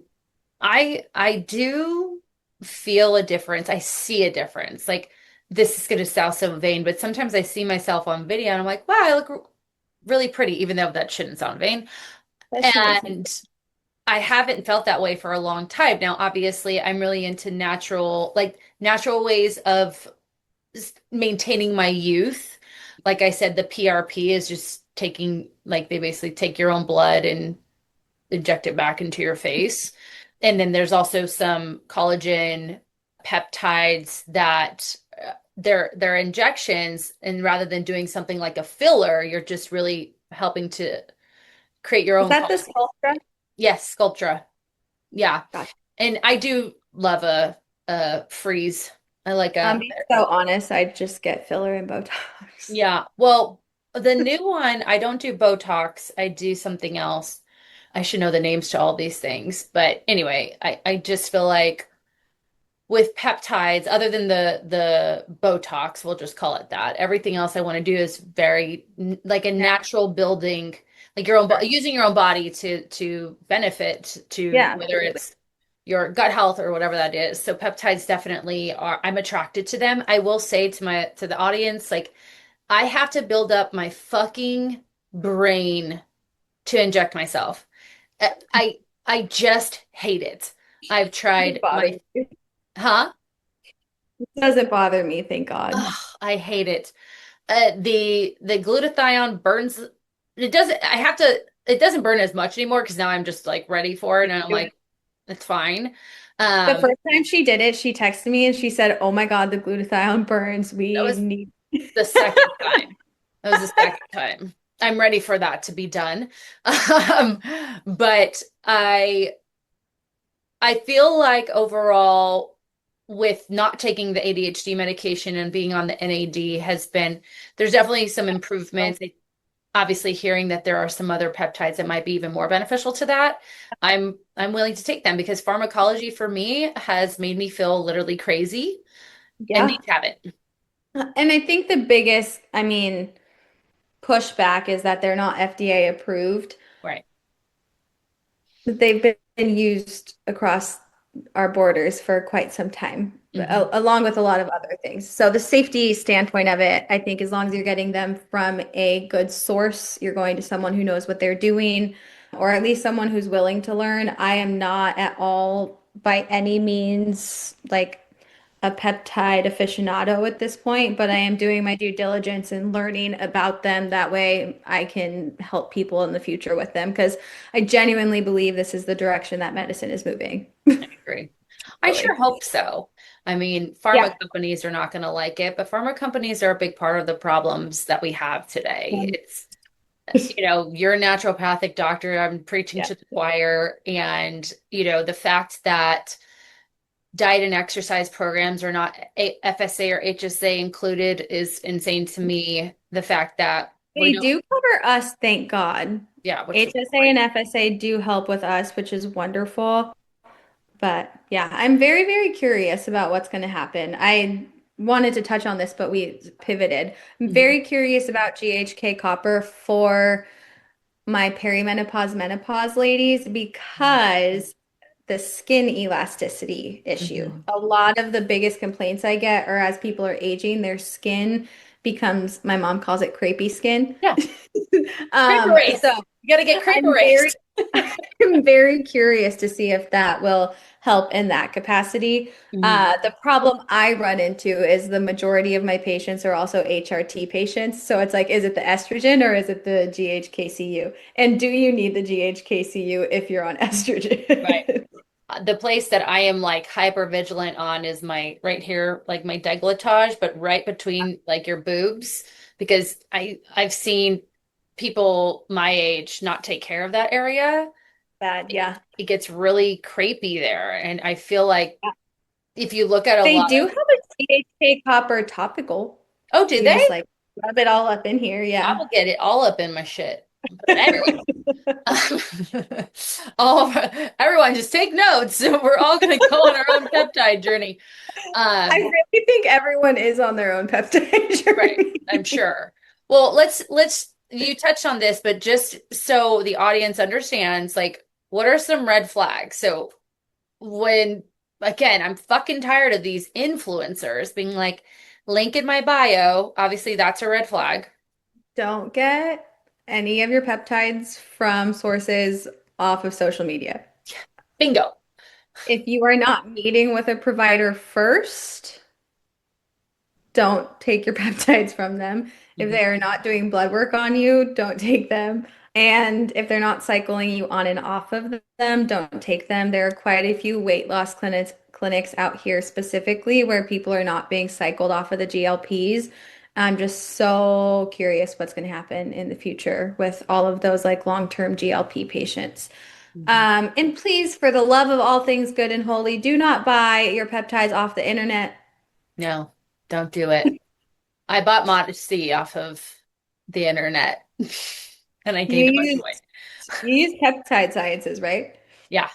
I do feel a difference. I see a difference. Like this is going to sound so vain, but sometimes I see myself on video and I'm like, wow, I look really pretty, even though that shouldn't sound vain. That shouldn't. And I haven't felt that way for a long time. Now, obviously, I'm really into natural, like natural ways of maintaining my youth. Like I said, the PRP is just taking, like they basically take your own blood and inject it back into your face. And then there's also some collagen peptides that they're injections, and rather than doing something like a filler, you're just really helping to create your Is own that the collagen. Sculptra? Yes, Sculptra. Yeah. Gotcha. And I do love a freeze. I like a Being so honest, I just get filler and Botox. yeah. Well, the new one, I don't do Botox. I do something else. I should know the names to all these things. But anyway, I just feel like with peptides, other than the Botox, we'll just call it that. Everything else I want to do is very like a Yeah, natural building, like your own sure. using your own body to benefit to Yeah, whether it's your gut health or whatever that is. So peptides definitely are, I'm attracted to them. I will say to the audience, like I have to build up my fucking brain to inject myself. I just hate it. I've Doesn't tried bother my me. huh? It doesn't bother me, thank God. Ugh, I hate it. The glutathione burns. It doesn't. I have to. It doesn't burn as much anymore because now I'm just like ready for it, and I'm like, it's fine. The Um, first time she did it, she texted me and she said, "Oh my God, the glutathione burns. that We was need." the second time. That was the second time. I'm ready for that to be done. Um, but I feel like overall, with not taking the ADHD medication and being on the NAD has been, there's definitely some improvements. Obviously, hearing that there are some other peptides that might be even more beneficial to that, I'm willing to take them because pharmacology for me has made me feel literally crazy and these Yeah. haven't. And I think the biggest, pushback is that they're not FDA approved. Right. They've been used across our borders for quite some time, Hmm. along with a lot of other things. So the safety standpoint of it, I think as long as you're getting them from a good source, you're going to someone who knows what they're doing. or at least someone who's willing to learn. I am not at all by any means like a peptide aficionado at this point, but I am doing my due diligence and learning about them. That way I can help people in the future with them because I genuinely believe this is the direction that medicine is moving. I agree. I sure Really. hope so. I mean, Yeah. pharma companies are not going to like it, but pharma companies are a big part of the problems that we have today. It's, you're a naturopathic doctor. I'm preaching Yeah. to the choir. And, the fact that diet and exercise programs are not FSA or HSA included is insane to me. The fact that we They don't, do cover us, thank God. yeah, which is HSA great. and FSA do help with us, which is wonderful. But yeah, I'm very, very curious about what's going to happen. I wanted to touch on this, but we pivoted. I'm Mhm. very curious about GHK copper for my perimenopause, menopause ladies because the skin elasticity issue. Mhm. A lot of the biggest complaints I get are as people are aging, their skin becomes, my mom calls it crepey skin. Yeah, crepe So erase. You got to get crepe I'm very erased. I'm very curious to see if that will help in that capacity. Mhm. The problem I run into is the majority of my patients are also HRT patients. So it's like, is it the estrogen or is it the GHKCU? And do you need the GHKCU if you're on Right. estrogen? The place that I am like hyper vigilant on is my right here, like my décolletage, but right between like your boobs, because I've seen people my age not take care of that area. Bad, yeah. It gets really crepey there, and I feel like if you look at a They lot do of, have a GHK copper topical. oh, do You they? just like rub it all up in here. I Yeah. will get it all up in my shit. Put it everywhere. Everyone just take notes. We're all going to go on our own peptide journey. I Um, really think everyone is on their own peptide Right, journey. I'm sure. Well, let's you touched on this, but just so the audience understands, like, what are some red flags? So when again, I'm fucking tired of these influencers being like, link in my bio. Obviously, that's a red flag. Don't get any of your peptides from sources off of social media. Bingo. If you are not meeting with a provider first, don't take your peptides from them. If Mhm. they are not doing blood work on you, don't take them. And if they're not cycling you on and off of them, don't take them. There are quite a few weight loss clinics out here specifically where people are not being cycled off of the GLPs. I'm just so curious what's going to happen in the future with all of those like long-term GLP patients. Mhm. And please, for the love of all things good and holy, do not buy your peptides off the internet. No, don't do it. I bought Modesty off of the internet and I You gained a bunch of use weight. you use peptide sciences, right? Yeah.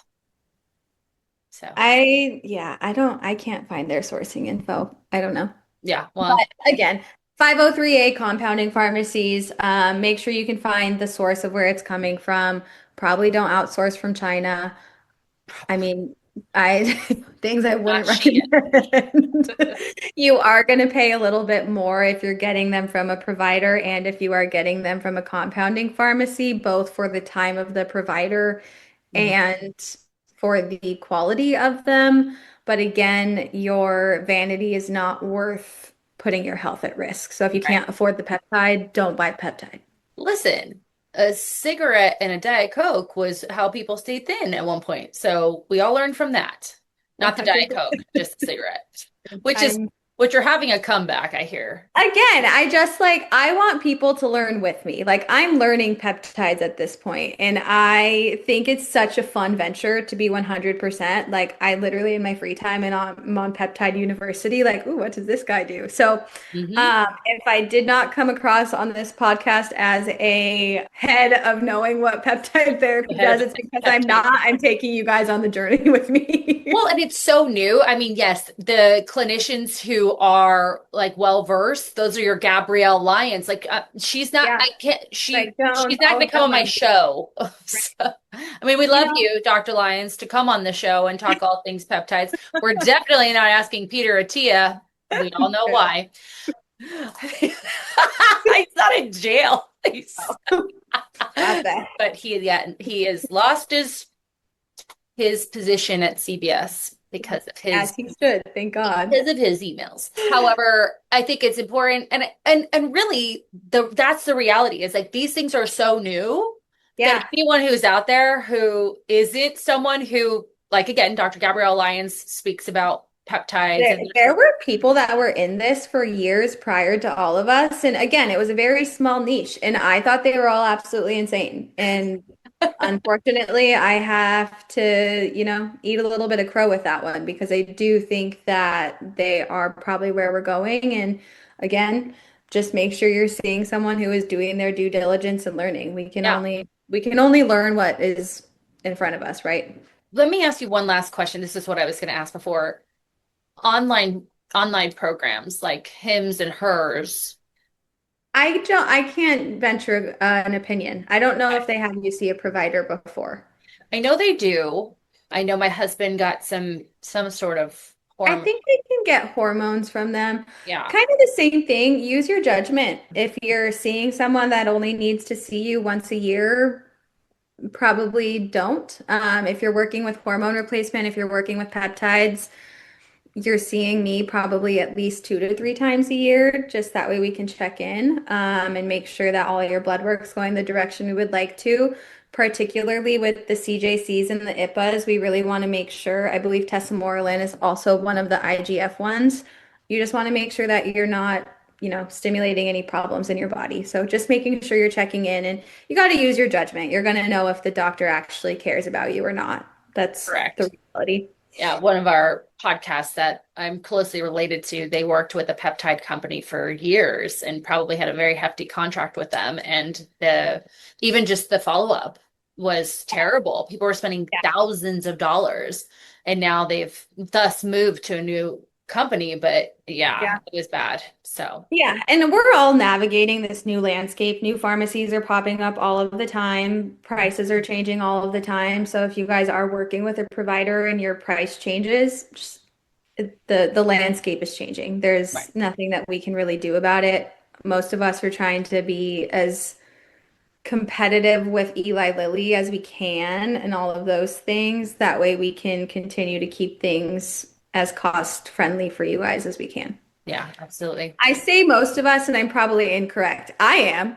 So, I can't find their sourcing info. I don't know. yeah. Well, But again, 503A compounding pharmacies, make sure you can find the source of where it's coming from. Probably don't outsource from China. I mean, I things I not wouldn't she recommend. You are going to pay a little bit more if you're getting them from a provider and if you are getting them from a compounding pharmacy, both for the time of the provider yet. and for the quality of them. But again, your vanity is not worth putting your health at risk. So if you Right. can't afford the peptide, don't buy peptide. Listen, a cigarette and a Diet Coke was how people stayed thin at one point. So we all learned from that. Not the Diet 100%. Coke, just the cigarette, which is I'm which are having a comeback, I hear. Again, I just like I want people to learn with me. Like I'm learning peptides at this point, and I think it's such a fun venture to be 100%. Like I literally in my free time and I'm on Peptide University, like, ooh, what does this guy do? So, Hmm. if I did not come across on this podcast as a head of knowing what peptide The therapy head of does, the it's because I'm peptide. not. I'm taking you guys on the journey with Well, me. and it's so new. I mean, yes, the clinicians who are like well versed, those are your Gabrielle Lyons. Like she's not, Yeah, I can't, like she's don't, not going oh, to come on don't my mind. show. So, I mean, we You love know, you, Dr. Lyons, to come on the show and talk all things peptides. We're definitely not asking Peter Attia. We all know why. He's not in jail. Not bad. But he has lost his position at CBS As he should, thank God. because of his emails. However, I think it's important and really that's the reality is like these things are so new that Yeah. anyone who's out there who isn't someone who like again, Dr. Gabrielle Lyons speaks about peptides There, and there were people that were in this for years prior to all of us. And again, it was a very small niche. And I thought they were all absolutely insane. And unfortunately, I have to, eat a little bit of crow with that one because I do think that they are probably where we're going. And again, just make sure you're seeing someone who is doing their due diligence and learning. yeah. We can only learn what is in front of us, right? Let me ask you one last question. This is what I was going to ask before. Online online programs like Hims and Hers. I can't venture an opinion. I don't know if they have you see a provider before. I know they do. I know my husband got some sort of I hormone. think they can get hormones from them. Yeah, Kind of the same thing. Use your judgment. If you're seeing someone that only needs to see you once a year, probably don't. If you're working with hormone replacement, if you're working with peptides, you're seeing me probably at least 2 to 3 times a year. Just that way we can check in and make sure that all your blood work's going the direction we would like to. Particularly with the CJCs and the IPAs, we really want to make sure. I believe tesamorelin is also one of the IGF ones. You just want to make sure that you're not, stimulating any problems in your body. So just making sure you're checking in and you got to use your judgment. You're going to know if the doctor actually cares about you or not. That's the correct. reality. Yeah, one of our podcasts that I'm closely related to, they worked with a peptide company for years and probably had a very hefty contract with them. And the even just the follow-up was terrible. People were spending thousands of dollars, and now they've thus moved to a new company. But yeah, Yeah. it was bad. So Yeah, and we're all navigating this new landscape. New pharmacies are popping up all of the time. Prices are changing all of the time. So if you guys are working with a provider and your price changes, just, the landscape is changing. right. There's nothing that we can really do about it. Most of us are trying to be as competitive with Eli Lilly as we can and all of those things. That way we can continue to keep things as cost friendly for you guys as we can. Yeah, absolutely. I say most of us, and I'm probably incorrect. I am.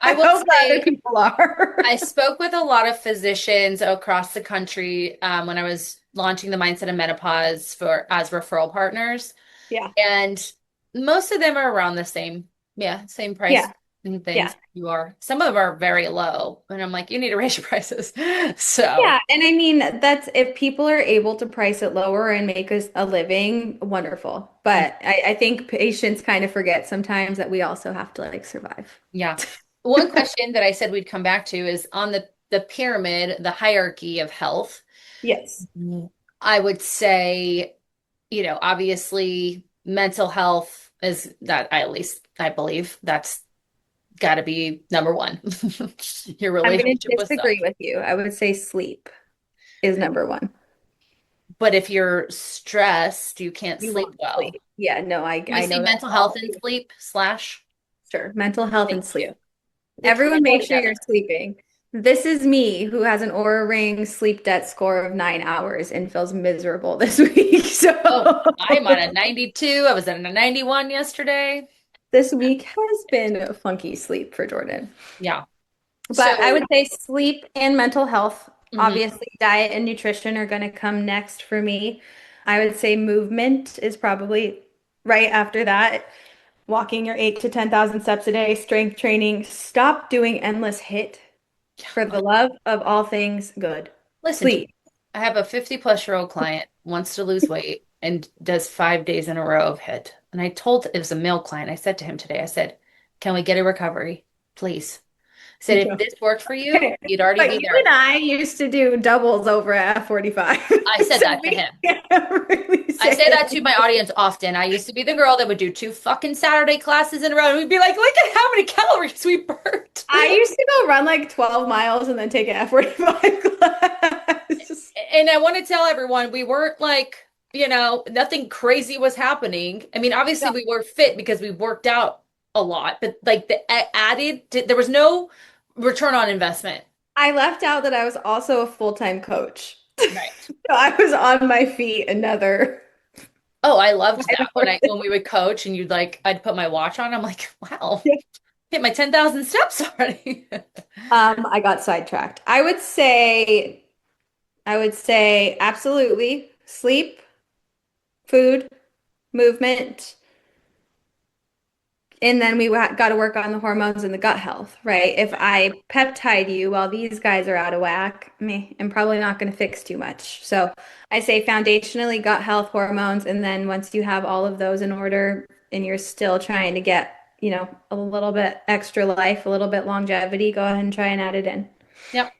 I I will hope that other say people are. I spoke with a lot of physicians across the country when I was launching the Mindset of Menopause for as referral partners, Yeah, and most of them are around the same, yeah, same price yeah, and yeah. things you are. Some of them are very low, and I'm like, you need to raise your prices. So, Yeah, and I mean that's if people are able to price it lower and make us a living, wonderful. But I think patients kind of forget sometimes that we also have to like survive. yeah. One question that I said we'd come back to is on the pyramid, the hierarchy of health. Yes. I would say, obviously mental health is that I at least I believe that's got to be number one. Your I'm going to relationship with disagree self. with you. I would say sleep is number one. But if you're stressed, you can't You sleep won't well. sleep. Yeah, no, Can we I say know that mental health all. and sleep slash? Sure. Mental health Thank and you. sleep. They kind Everyone of go make sure you're together. sleeping. This is me who has an Aura Ring sleep debt score of 9 hours and feels miserable this week. Oh, So I'm on a 92. I was at a 91 yesterday. this week has been funky sleep for Jordan. Yeah. So, But I would say sleep and mental health. mhm. Obviously, diet and nutrition are going to come next for me. I would say movement is probably right after that. Walking your 8 to 10,000 steps a day, strength training. Stop doing endless hit for the love of all things good. Listen, Please. I have a 50-plus-year-old client wants to lose weight and does 5 days in a row of HIIT. And I told it was a male client. I said to him today, I said, "Can we get a recovery, please?" I said, "If this worked for you, Okay. you'd already But be you and there." I used to do doubles over at F45. I said So that to we him. can't really I say say that to that. my audience often. I used to be the girl that would do 2 fucking Saturday classes in a row, and we'd be like, "Look at how many calories we burnt." I used to go run like 12 miles and then take an F45 class. And I want to tell everyone we weren't like Nothing crazy was happening. I mean, obviously No, we were fit because we worked out a lot, but like added, there was no return on investment. I left out that I was also a full-time coach. Right. So I was on my feet another Oh, I loved that 5 hours. when we would coach and I'd put my watch on. I'm like, wow, Yeah. hit my 10,000 steps already. I got sidetracked. I would say absolutely sleep, food, movement, and then got to work on the hormones and the gut health, right? If I peptide you while these guys are out of whack, I'm probably not going to fix too much. So I say foundationally gut health, hormones, and then once you have all of those in order and you're still trying to get, a little bit extra life, a little bit longevity, go ahead and try and add it in. Yep.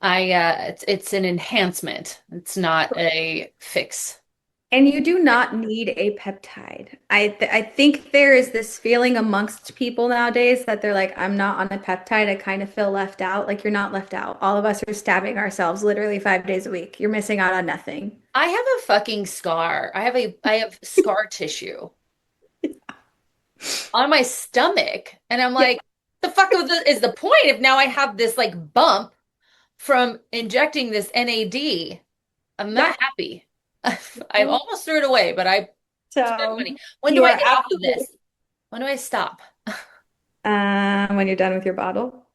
It's an enhancement. It's not a fix. And you do not need a peptide. I think there is this feeling amongst people nowadays that they're like, I'm not on a peptide. I kind of feel left out. Like you're not left out. All of us are stabbing ourselves literally 5 days a week. You're missing out on nothing. I have a fucking scar. I have scar tissue on my stomach, and I'm Yeah, like, the fuck is the point if now I have this like bump from injecting this NAD? I'm yeah. not happy. I almost threw it away, but I spent So money. When do you I are get off of absolutely this? When do I stop? when you're done with your bottle.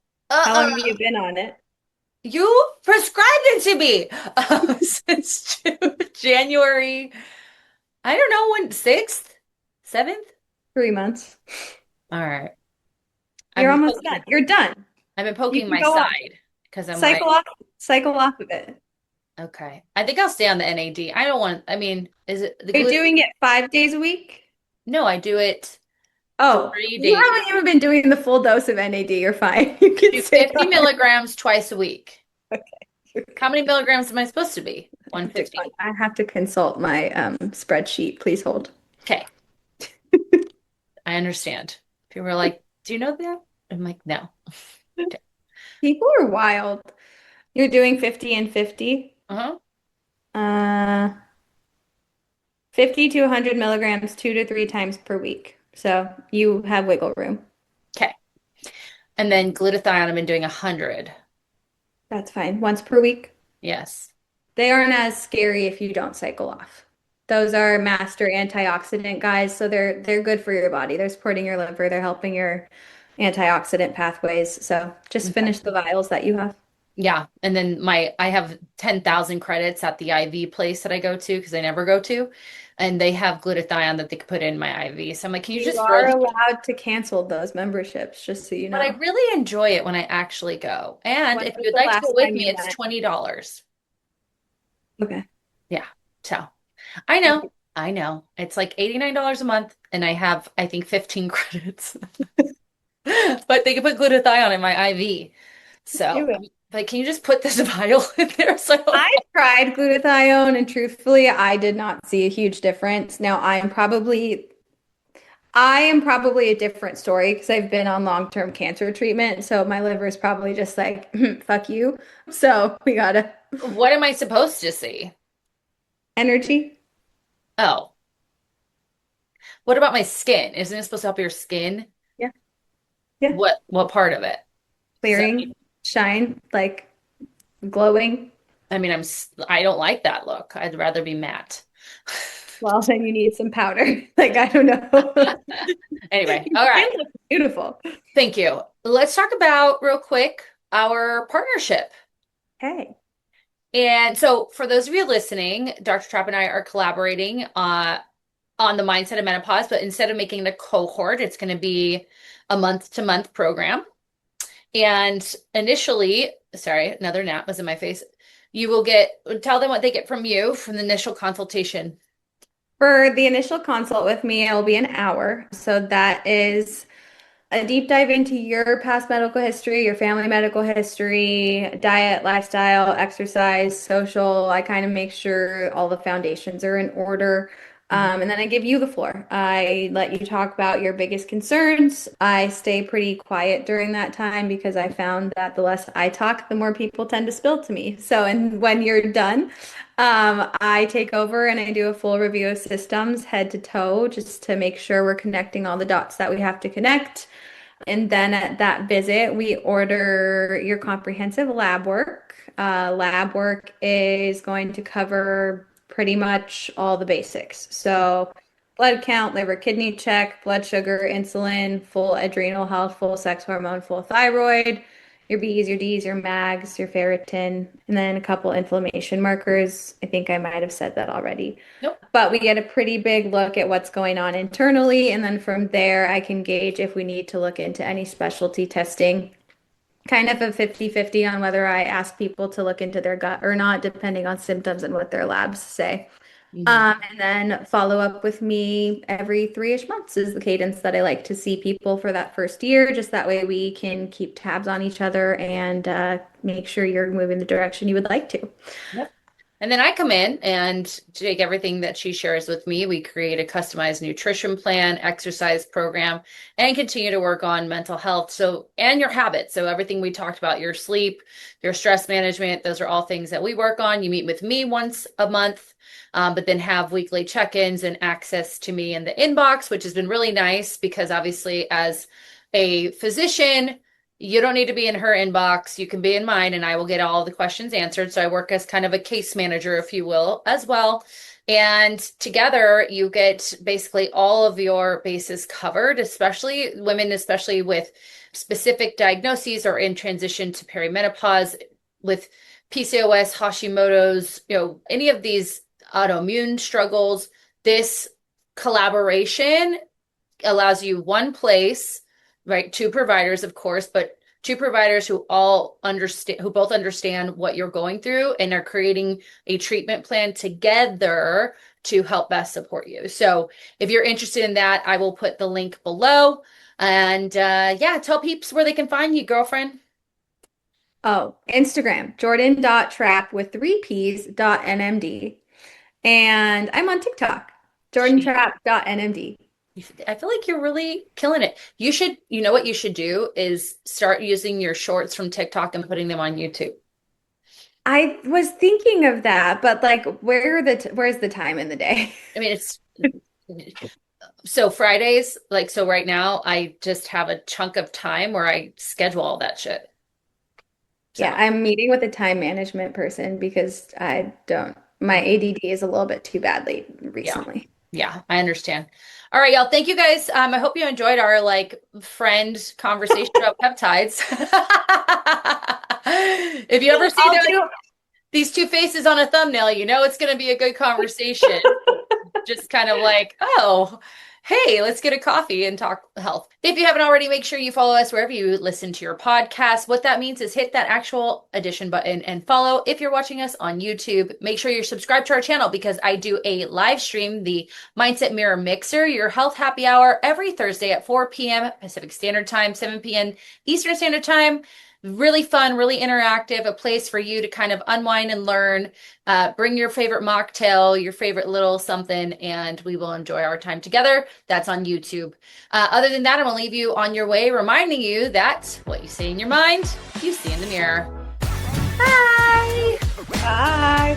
How long have Uh-uh. you been on it? You prescribed it to me since January. I don't know when, 6th, 7th. 3 months. All right. I've You're been almost done. poking. You're done. I've been You poking can my go off. side because I'm like, Cycle off, cycle off of it. okay. I think I'll stay on the NAD. I don't want, I mean, is it the Are you gluten? doing it 5 days a week? No, I do it Oh, 3 days. you haven't even been doing the full dose of NAD. You're fine. You I can do stay 50 on it. milligrams twice a week. Okay, you're How many good. milligrams am I supposed to be? 150. I have to consult my spreadsheet. Please hold. Okay, I understand. People are like, do you know that? I'm like, no. Okay. People are wild. You're doing 50 and 50. Uh-huh. Uh, 50 to 100 milligrams 2 to 3 times per week. So you have wiggle room. Okay. And then glutathione, I've been doing 100. That's fine. Once per week. Yes. They aren't as scary if you don't cycle off. Those are master antioxidant guys, so they're good for your body. They're supporting your liver, they're helping your antioxidant pathways. So just Okay. finish the vials that you have. Yeah. And then I have 10,000 credits at the IV place that I go to because I never go to. And they have glutathione that they could put in my IV. So I'm like, can you You just are rotate? allowed to cancel those memberships, just so you But I know. really enjoy it when I actually go. And When if was you'd the like to go last with time me, you it's went? $20. Okay. Yeah. So I know. I know. It's like $89 a month and I have, I think, 15 credits. But they can put glutathione in my IV. Do So, it. but can you just put this vial in there so I don't. I tried glutathione and truthfully, I did not see a huge difference. Now, I am probably a different story because I've been on long-term cancer treatment, so my liver is probably just like, fuck you. So we gotta What am I supposed to see? energy. Oh, what about my skin? Isn't it supposed to help your skin? Yeah, yeah. What part of it? So, Clearing, shine, like glowing. I mean, I don't like that look. I'd rather be matte. Well, then you need some powder. Like, I don't know. Anyway, Your all right. skin looks beautiful. Thank you. Let's talk about real quick our partnership. Hey, And so, for those of you listening, Dr. Trapp and I are collaborating on the mindset of menopause, but instead of making it a cohort, it's going to be a month-to-month program. And initially, sorry, another gnat was in my face. You will tell them what they get from you from the initial consultation. for the initial consult with me, it'll be an hour. So that is a deep dive into your past medical history, your family medical history, diet, lifestyle, exercise, social. I kind of make sure all the foundations are in order. And then I give you the floor. I let you talk about your biggest concerns. I stay pretty quiet during that time because I found that the less I talk, the more people tend to spill to me. So, and when you're done, I take over and I do a full review of systems head to toe just to make sure we're connecting all the dots that we have to connect. And then at that visit, we order your comprehensive lab work. Lab work is going to cover pretty much all the basics. So, blood count, liver, kidney check, blood sugar, insulin, full adrenal health, full sex hormone, full thyroid, your B's, your D's, your mags, your ferritin, and then a couple inflammation markers. I think I might have said that already. Nope. But we get a pretty big look at what's going on internally, and then from there, I can gauge if we need to look into any specialty testing. Kind of a 50-50 on whether I ask people to look into their gut or not, depending on symptoms and what their labs say. Mhm. And then follow up with me every 3-ish months is the cadence that I like to see people for that first year. Just that way we can keep tabs on each other and make sure you're moving the direction you would like to. Yep. And then I come in and take everything that she shares with me. We create a customized nutrition plan, exercise program, and continue to work on mental health. So, and your habits. So everything we talked about, your sleep, your stress management, those are all things that we work on. You meet with me once a month, but then have weekly check-ins and access to me in the inbox, which has been really nice because obviously as a physician, you don't need to be in her inbox. You can be in mine, and I will get all the questions answered. So I work as kind of a case manager, if you will, as well. And together, you get basically all of your bases covered, especially women, especially with specific diagnoses or in transition to perimenopause, with PCOS, Hashimoto's, any of these autoimmune struggles. This collaboration allows you one place, right? Two providers, of course, but two providers who all understand, who both understand what you're going through and are creating a treatment plan together to help best support you. So if you're interested in that, I will put the link below. And yeah, tell peeps where they can find you, girlfriend. Oh, Instagram, Jordan.Trapp with 3 P's.nmd. And I'm on TikTok, jordantrapp.nmd. I feel like you're really killing it. You should, you know what you should do is start using your shorts from TikTok and putting them on YouTube. I was thinking of that, but like, where's the time in the day? I mean, it's so Fridays, like, so right now I just have a chunk of time where I schedule all that shit. Yeah, So, I'm meeting with a time management person because my ADD is a little bit too badly yeah. recently. Yeah, I understand. All right, y'all. Thank you guys. I hope you enjoyed our like friend conversation about peptides. If you ever see I'll do these two faces on a thumbnail, you know it's going to be a good conversation. Just kind of like, oh, hey, let's get a coffee and talk health. If you haven't already, make sure you follow us wherever you listen to your podcast. What that means is hit that actual addition button and follow. If you're watching us on YouTube, make sure you're subscribed to our channel because I do a live stream, the Mindset Mirror Mixer, your health happy hour every Thursday at 4 p.m. Pacific Standard Time, 7 p.m. Eastern Standard Time. Really fun, really interactive, a place for you to kind of unwind and learn. Bring your favorite mocktail, your favorite little something, and we will enjoy our time together. That's on YouTube. Other than that, I'm going to leave you on your way, reminding you that what you say in your mind, you see in the mirror. Bye. Bye.